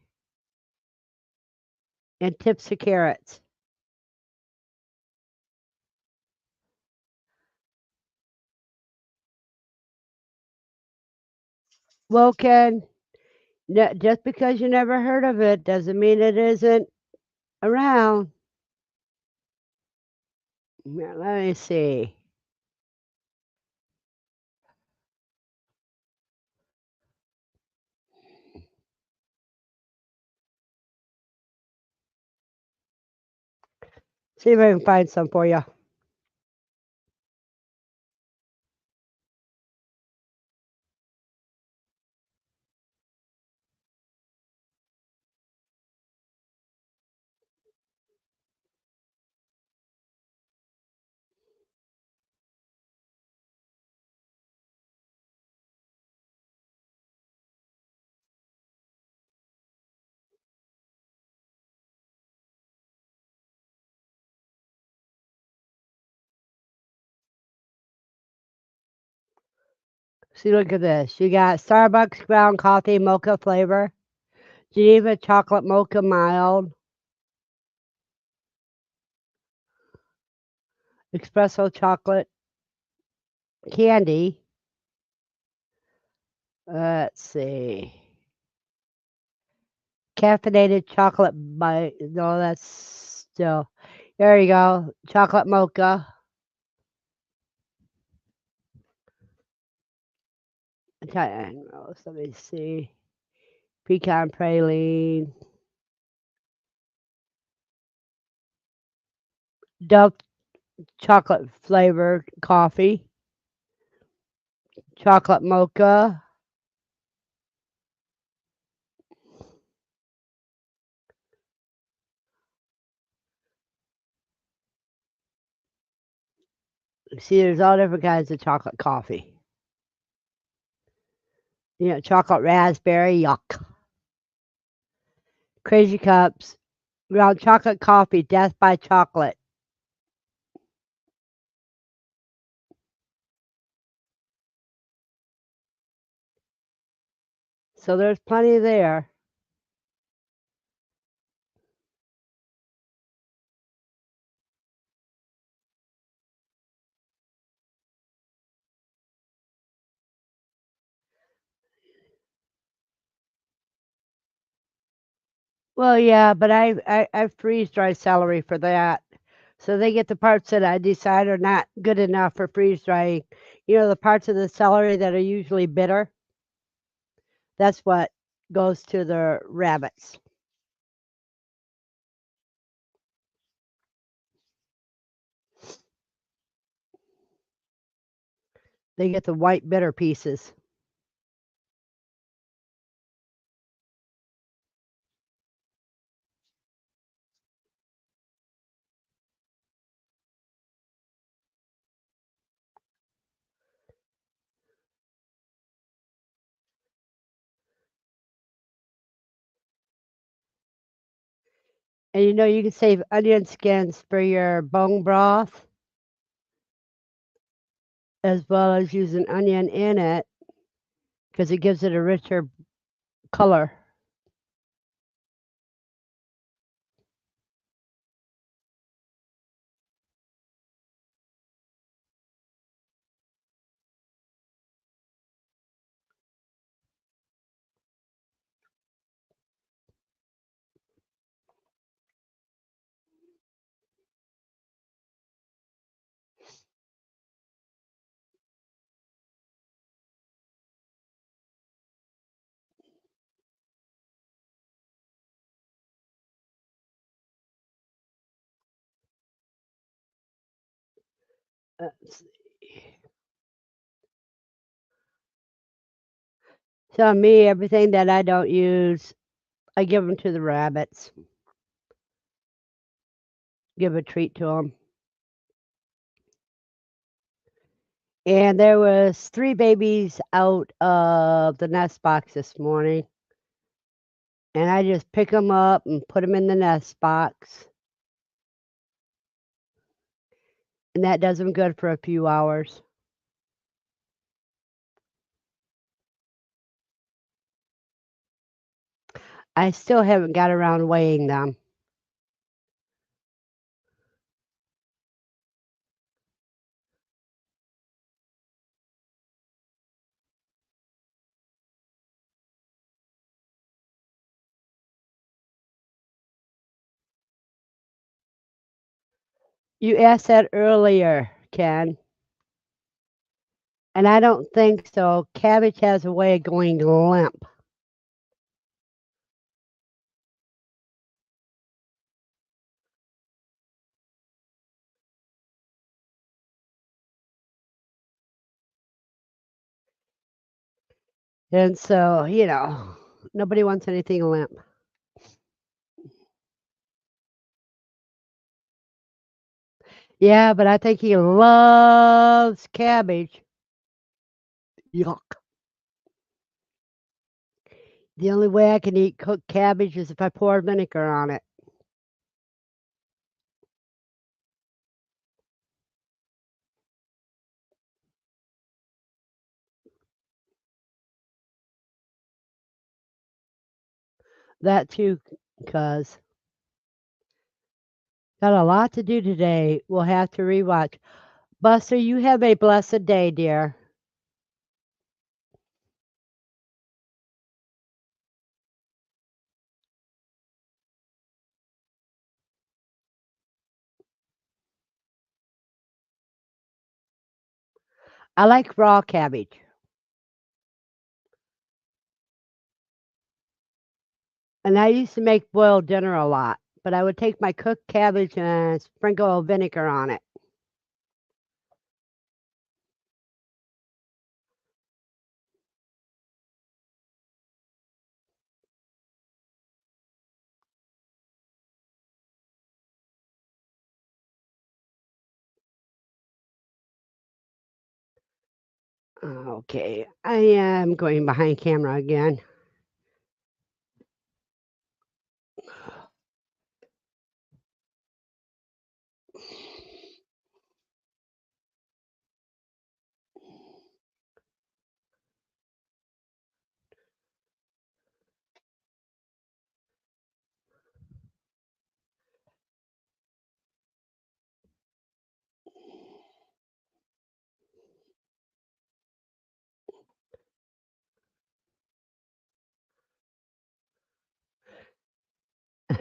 S1: and tips of carrots. Well, Ken, just because you never heard of it doesn't mean it isn't around. Now, let me see. See if I can find some for you. See, look at this. You got Starbucks ground coffee mocha flavor, Geneva chocolate mocha mild, espresso chocolate candy. Let's see. Caffeinated chocolate bite. No, that's still. There you go. Chocolate mocha. Let me see. Pecan praline. Dove chocolate flavored coffee. Chocolate mocha. See, there's all different kinds of chocolate coffee. Chocolate raspberry. Yuck. Crazy cups. Ground chocolate coffee. Death by chocolate. So there's plenty there. Well, yeah, but I freeze dry celery for that. So they get the parts that I decide are not good enough for freeze drying. The parts of the celery that are usually bitter, that's what goes to the rabbits. They get the white bitter pieces. And you can save onion skins for your bone broth as well as use an onion in it because it gives it a richer color. Let's see. So me, everything that I don't use, I give them to the rabbits. Give a treat to them. And there was 3 babies out of the nest box this morning, and I just pick them up and put them in the nest box, and that does them good for a few hours. I still haven't got around weighing them. You asked that earlier, Ken, and I don't think so. Cabbage has a way of going limp. And so, nobody wants anything limp. Yeah, but I think he loves cabbage. Yuck. The only way I can eat cooked cabbage is if I pour vinegar on it. That too, cuz got a lot to do today. We'll have to rewatch. Buster, you have a blessed day, dear. I like raw cabbage. And I used to make boiled dinner a lot, but I would take my cooked cabbage and sprinkle vinegar on it. Okay, I am going behind camera again.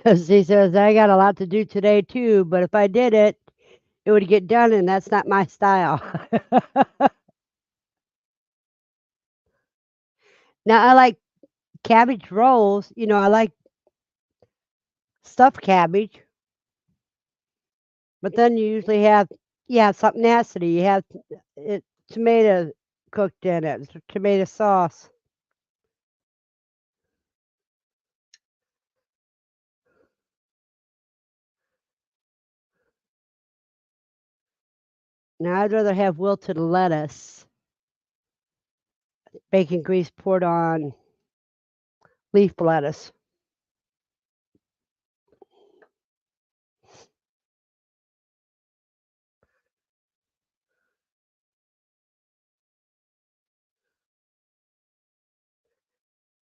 S1: She says, I got a lot to do today too, but if I did it, it would get done, and that's not my style. Now, I like cabbage rolls. I like stuffed cabbage, but then you usually have, yeah, something nasty. You have it, tomato cooked in it, tomato sauce. Now, I'd rather have wilted lettuce, bacon grease poured on leaf lettuce.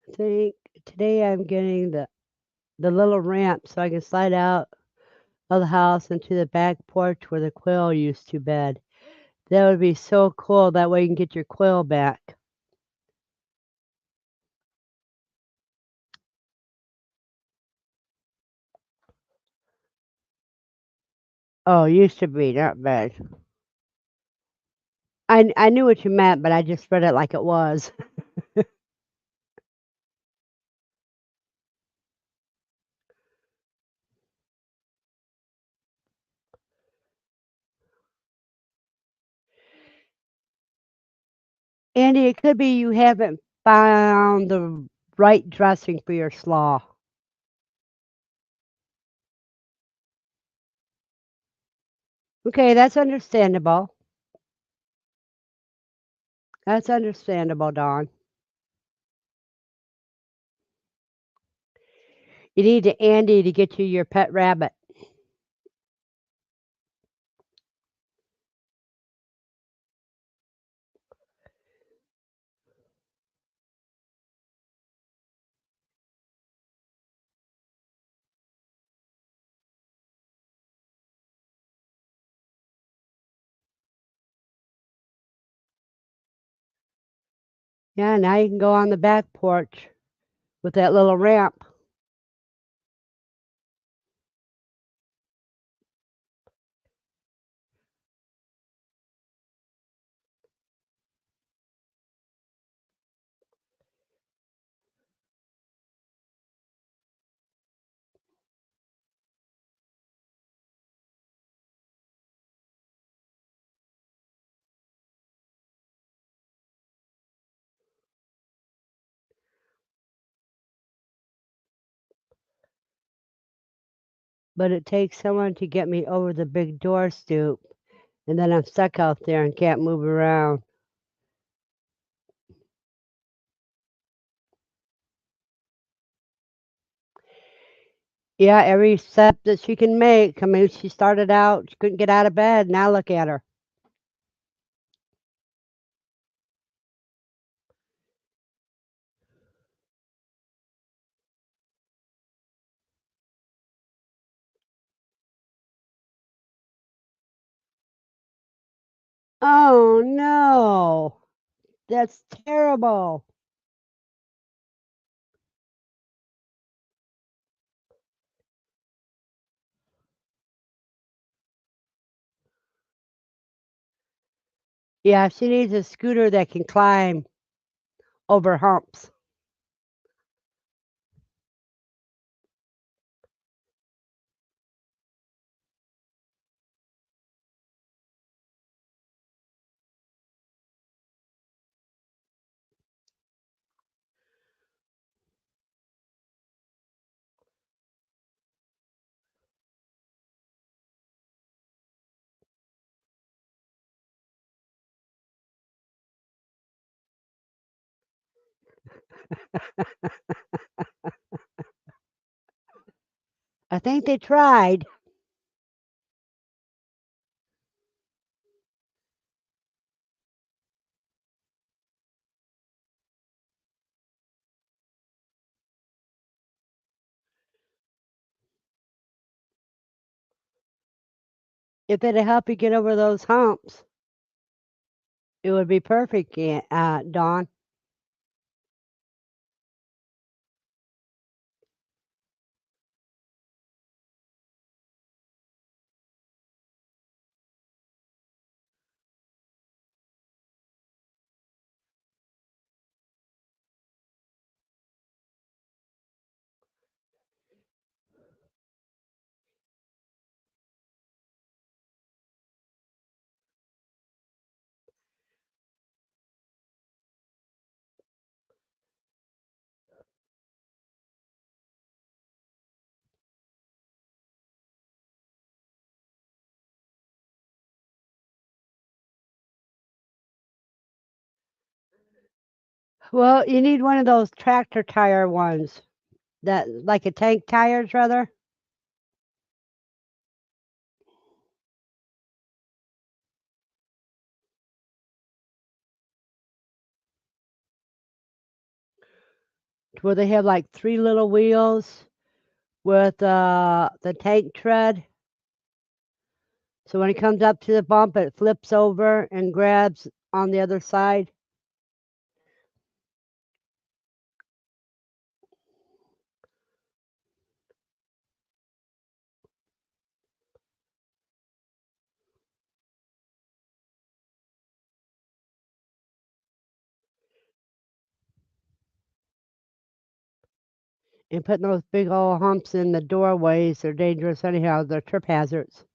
S1: I think today I'm getting the little ramp so I can slide out of the house into the back porch where the quail used to bed. That would be so cool. That way you can get your quail back. Oh, used to be, not bad. I knew what you meant, but I just read it like it was. Andy, it could be you haven't found the right dressing for your slaw. Okay, that's understandable. That's understandable, Dawn. You need to Andy to get you your pet rabbit. Yeah, now you can go on the back porch with that little ramp. But it takes someone to get me over the big door stoop, and then I'm stuck out there and can't move around. Yeah, every step that she can make. I mean, she started out, she couldn't get out of bed. Now look at her. Oh no, that's terrible. Yeah, she needs a scooter that can climb over humps. I think they tried. If it'd help you get over those humps, it would be perfect, Dawn. Well, you need one of those tractor tire ones that, like a tank tires, rather. Where they have like three little wheels with the tank tread. So when it comes up to the bump, it flips over and grabs on the other side. And putting those big old humps in the doorways are dangerous anyhow. They're trip hazards.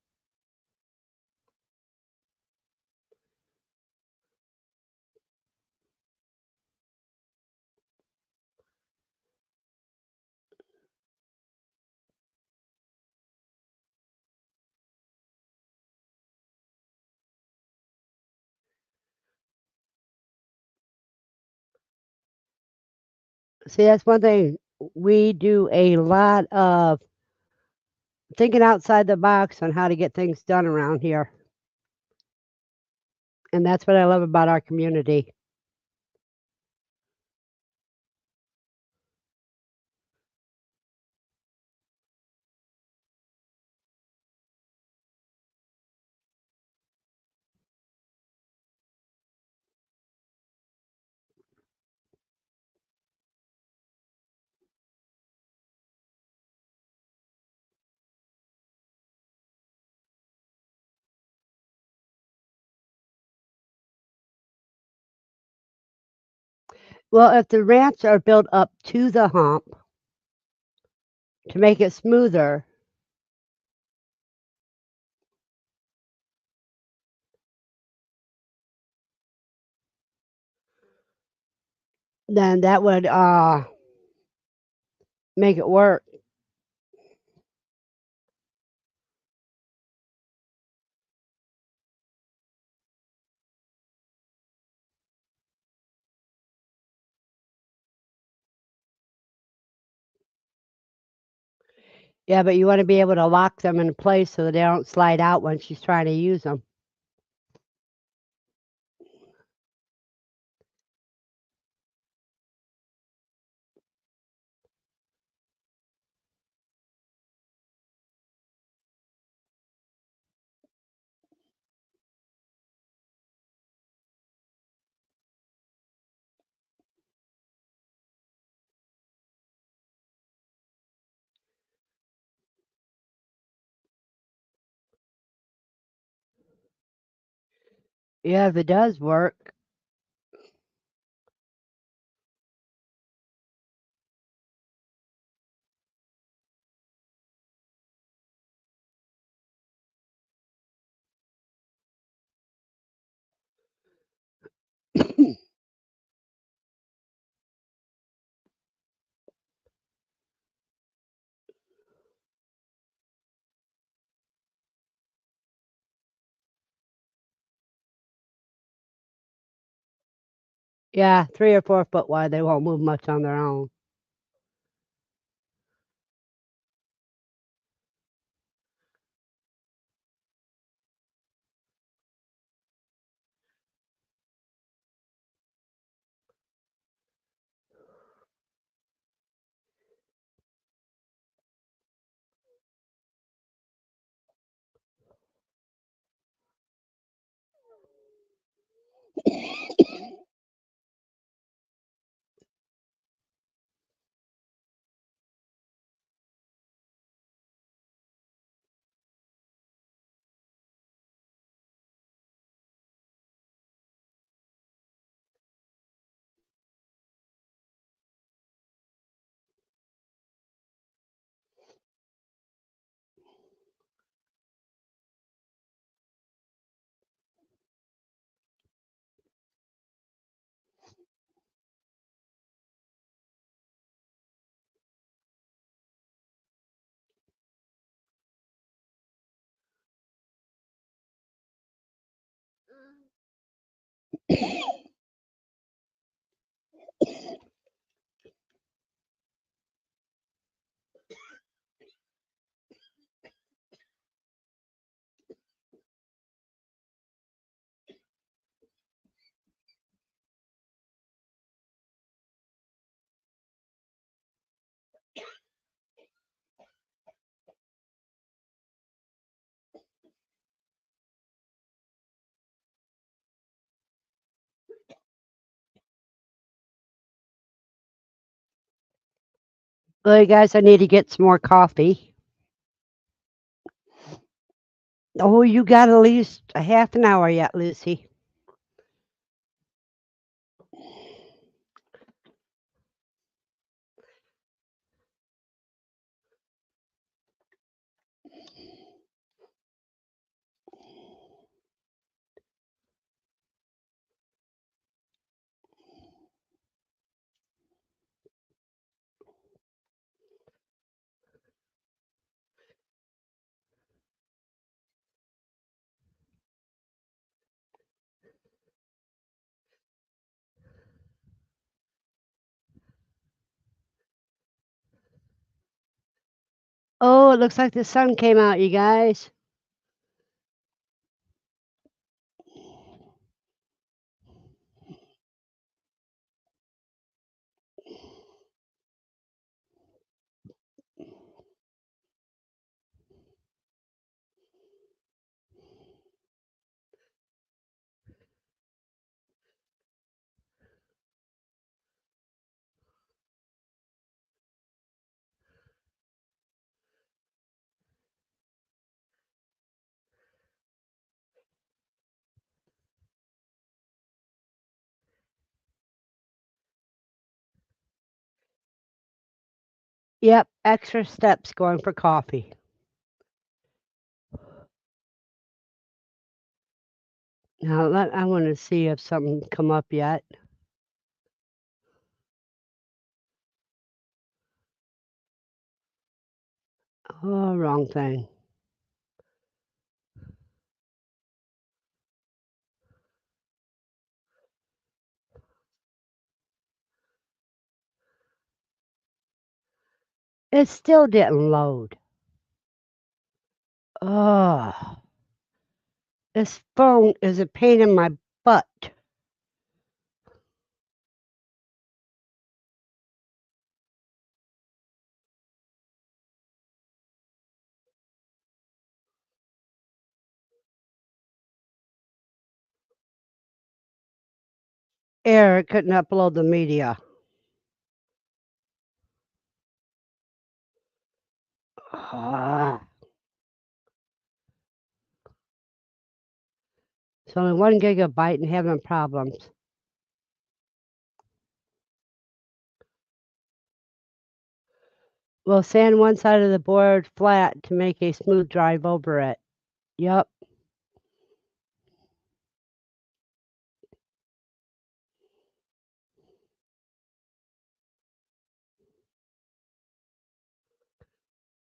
S1: See, that's one thing. We do a lot of thinking outside the box on how to get things done around here. And that's what I love about our community. Well, if the ramps are built up to the hump to make it smoother, then that would make it work. Yeah, but you want to be able to lock them in place so that they don't slide out when she's trying to use them. Yeah, if it does work. Yeah, 3 or 4 foot wide. They won't move much on their own. Well, you guys, I need to get some more coffee. Oh, you got at least a half an hour yet, Lucy. Oh, it looks like the sun came out, you guys. Yep, extra steps going for coffee. Now, I want to see if something come up yet. Oh, wrong thing. It still didn't load. Oh, this phone is a pain in my butt. Error, it couldn't upload the media. Ah. So It's only 1 gigabyte and having problems. We'll sand one side of the board flat to make a smooth drive over it. Yep.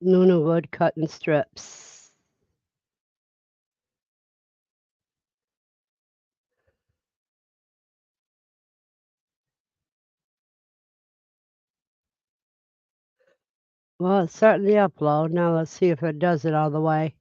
S1: Nuna wood cut in strips. Well, it's starting to upload. Now let's see if it does it all the way.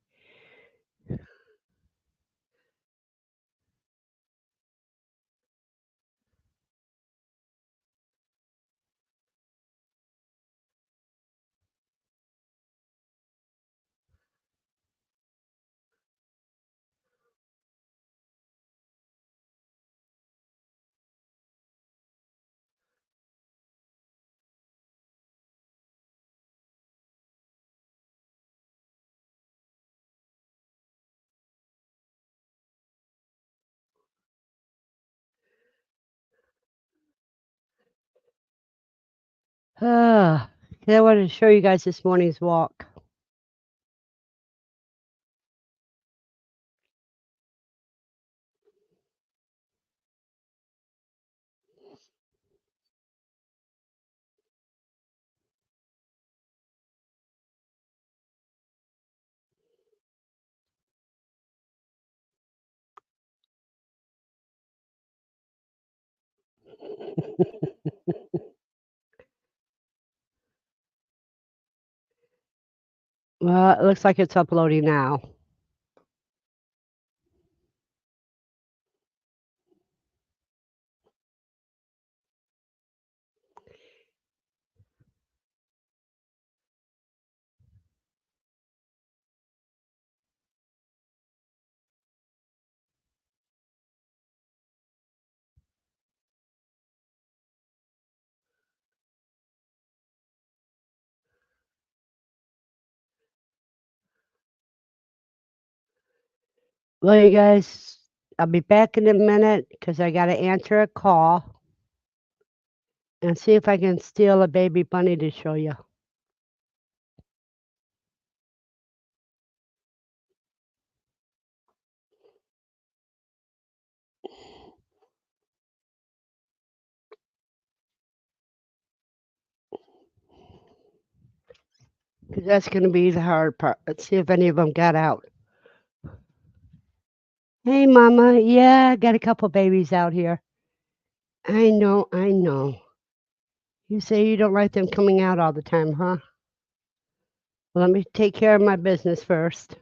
S1: I wanted to show you guys this morning's walk. Well, it looks like it's uploading now. Well, you guys, I'll be back in a minute because I got to answer a call and see if I can steal a baby bunny to show you. Because that's going to be the hard part. Let's see if any of them got out. Hey, Mama. Yeah, I got a couple babies out here. I know, I know. You say you don't like them coming out all the time, huh? Well, let me take care of my business first.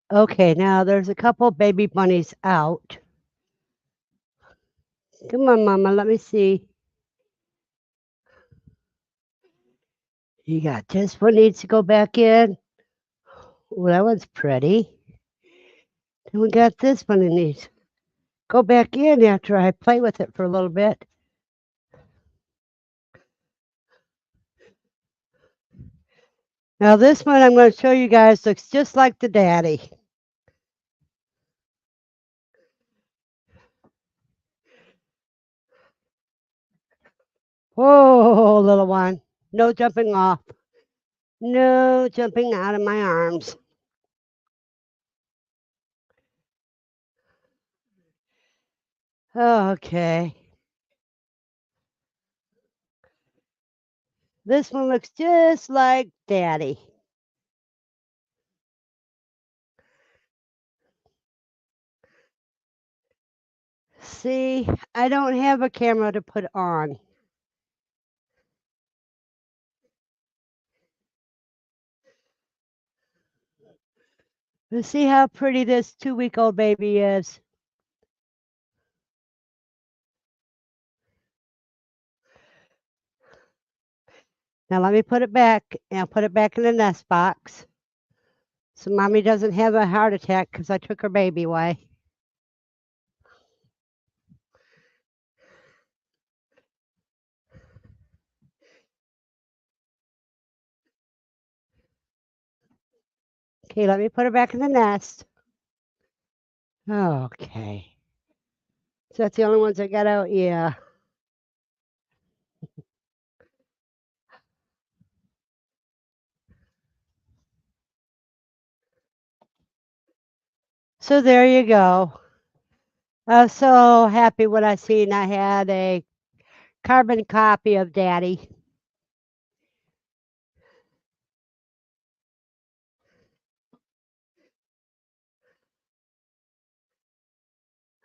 S1: Okay, now there's a couple baby bunnies out. Come on, Mama, let me see. You got this one needs to go back in. Well, that one's pretty. Then we got this one that needs go back in after I play with it for a little bit. Now this one I'm going to show you guys looks just like the daddy. Whoa, little one. No jumping off. No jumping out of my arms. Okay. This one looks just like Daddy. See, I don't have a camera to put on. Let's see how pretty this 2-week-old baby is. Now let me put it back, and I'll put it back in the nest box so Mommy doesn't have a heart attack because I took her baby away. Okay, let me put her back in the nest. Okay. So that's the only ones I got out? Yeah. So there you go. I was so happy when I seen I had a carbon copy of Daddy.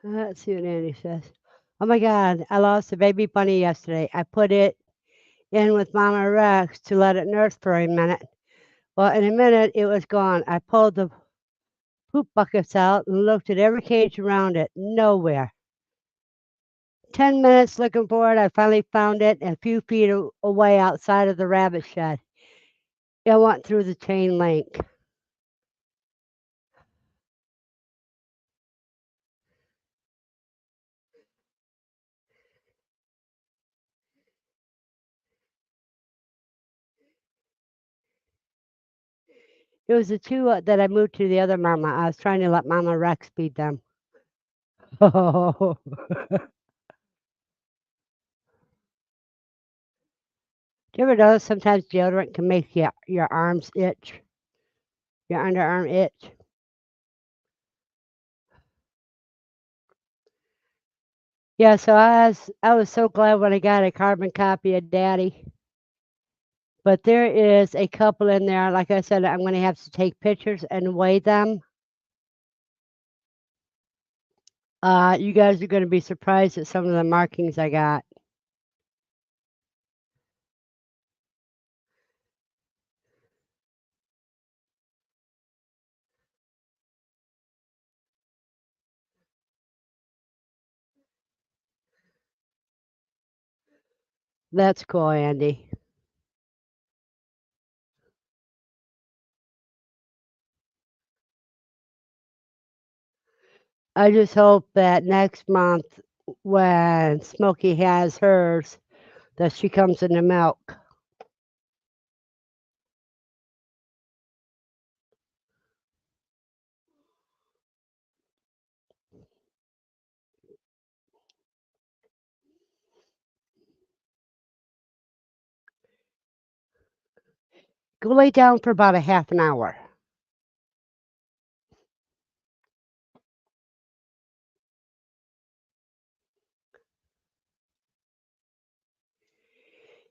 S1: Let's see what Andy says. Oh my God, I lost a baby bunny yesterday. I put it in with Mama Rex to let it nurse for a minute. Well, in a minute, it was gone. I pulled the poop buckets out and looked at every cage around it. Nowhere. 10 minutes looking for it. I finally found it a few feet away outside of the rabbit shed. It went through the chain link. It was the two that I moved to the other mama. I was trying to let Mama Rex feed them. Oh. Do you ever notice sometimes deodorant can make your arms itch, your underarm itch? Yeah, so I was so glad when I got a carbon copy of Daddy. But there is a couple in there. Like I said, I'm going to have to take pictures and weigh them. You guys are going to be surprised at some of the markings I got. That's cool, Andy. I just hope that next month when Smokey has hers, that she comes in the milk. Go lay down for about a half an hour.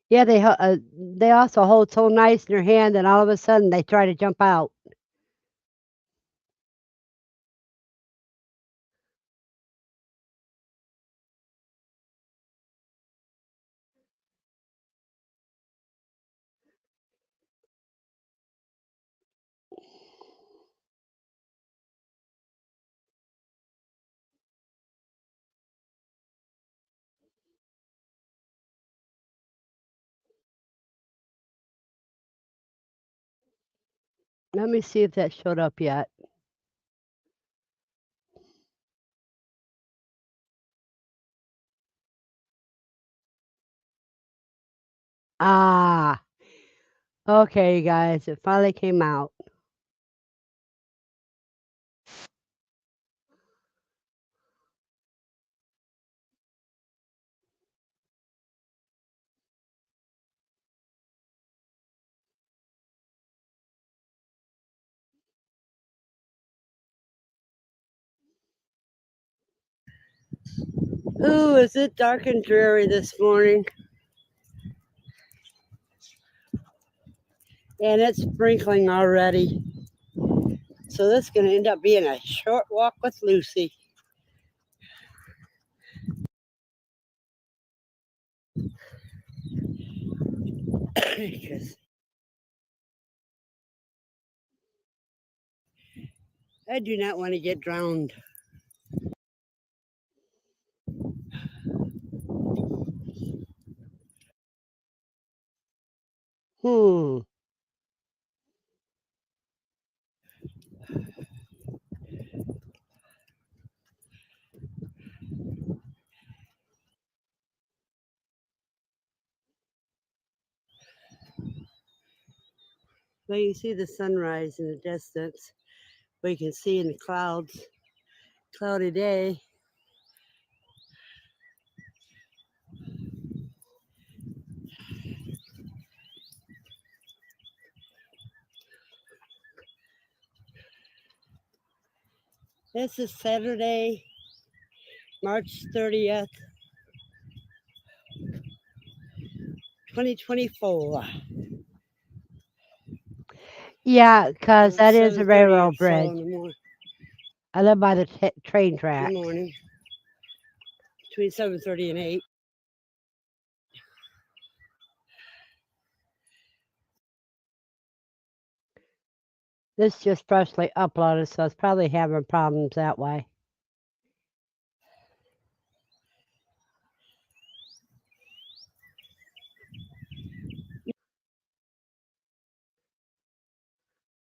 S1: Yeah, they also hold so nice in their hand, and all of a sudden they try to jump out. Let me see if that showed up yet. Ah, okay, you guys, it finally came out. Ooh, is it dark and dreary this morning? And it's sprinkling already. So this is going to end up being a short walk with Lucy. Because I do not want to get drowned. Hmm. Well, you can see the sunrise in the distance. But you can see in the clouds, cloudy day. This is Saturday, March 30th, 2024. Yeah, because that is a
S4: 7:30 or
S1: railroad
S4: so
S1: bridge. I live by the train
S4: in
S1: track.
S4: the morning, between 7:30 and 8.
S1: This just freshly uploaded, so it's probably having problems that way.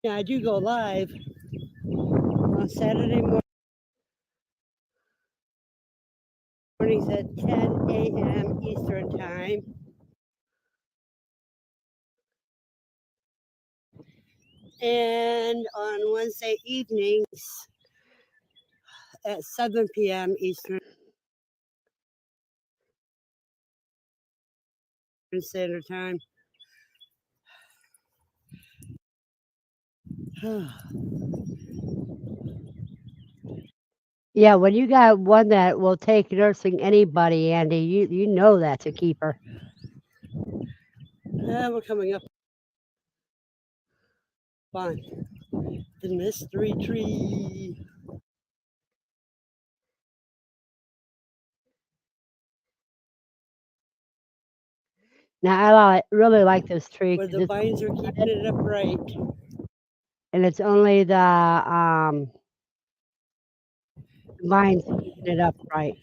S4: Yeah, I do go live on Saturday mornings at 10 a.m. Eastern Time. And on Wednesday evenings at 7 p.m. Eastern Standard Time.
S1: Yeah, when you got one that will take nursing anybody, Andy, you know that's a keeper.
S4: We're coming up on the mystery tree.
S1: Now I really like this tree
S4: Where
S1: 'cause
S4: the vines are keeping it upright.
S1: and it's only the vines keeping it upright.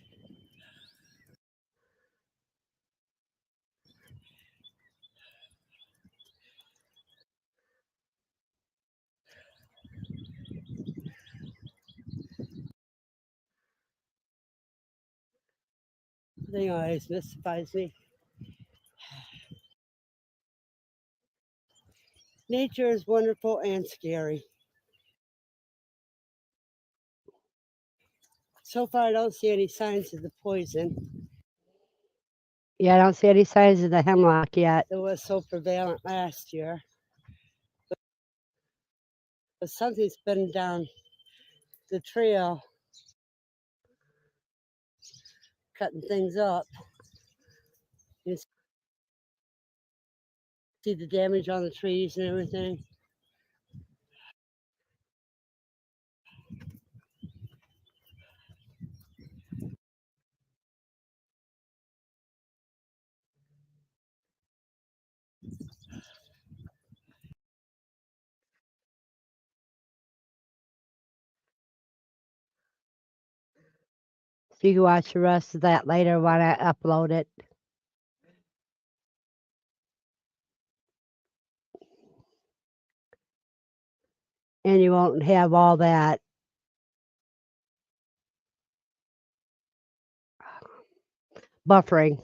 S4: They always mystifies me. Nature is wonderful and scary. So far, I don't see any signs of the poison
S1: Yeah, I don't see any signs of the hemlock yet.
S4: that was so prevalent last year. But something's been down the trail, cutting things up. You see the damage on the trees and everything.
S1: So you can watch the rest of that later when I upload it. And you won't have all that buffering.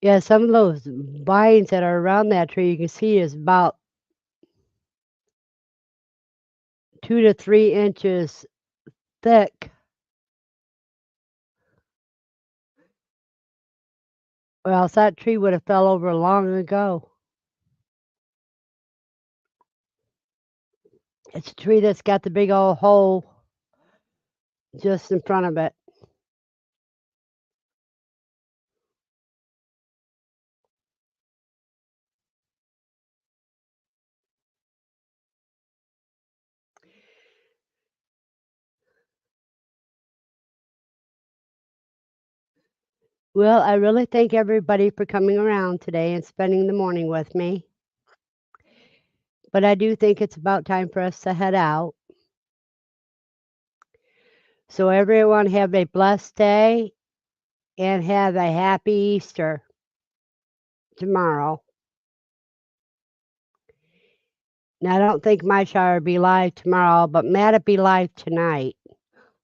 S1: Yeah, some of those vines that are around that tree you can see is about 2 to 3 inches thick, or else that tree would have fell over long ago. It's a tree that's got the big old hole just in front of it. Well, I really thank everybody for coming around today and spending the morning with me. But I do think it's about time for us to head out. So everyone have a blessed day and have a happy Easter tomorrow. Now, I don't think my show will be live tomorrow, but Matt'll be live tonight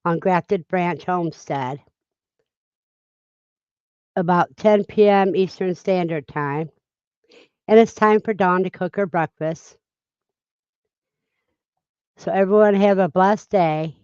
S1: on Grafted Branch Homestead about 10 p.m. Eastern Standard Time. And it's time for Dawn to cook her breakfast. So everyone have a blessed day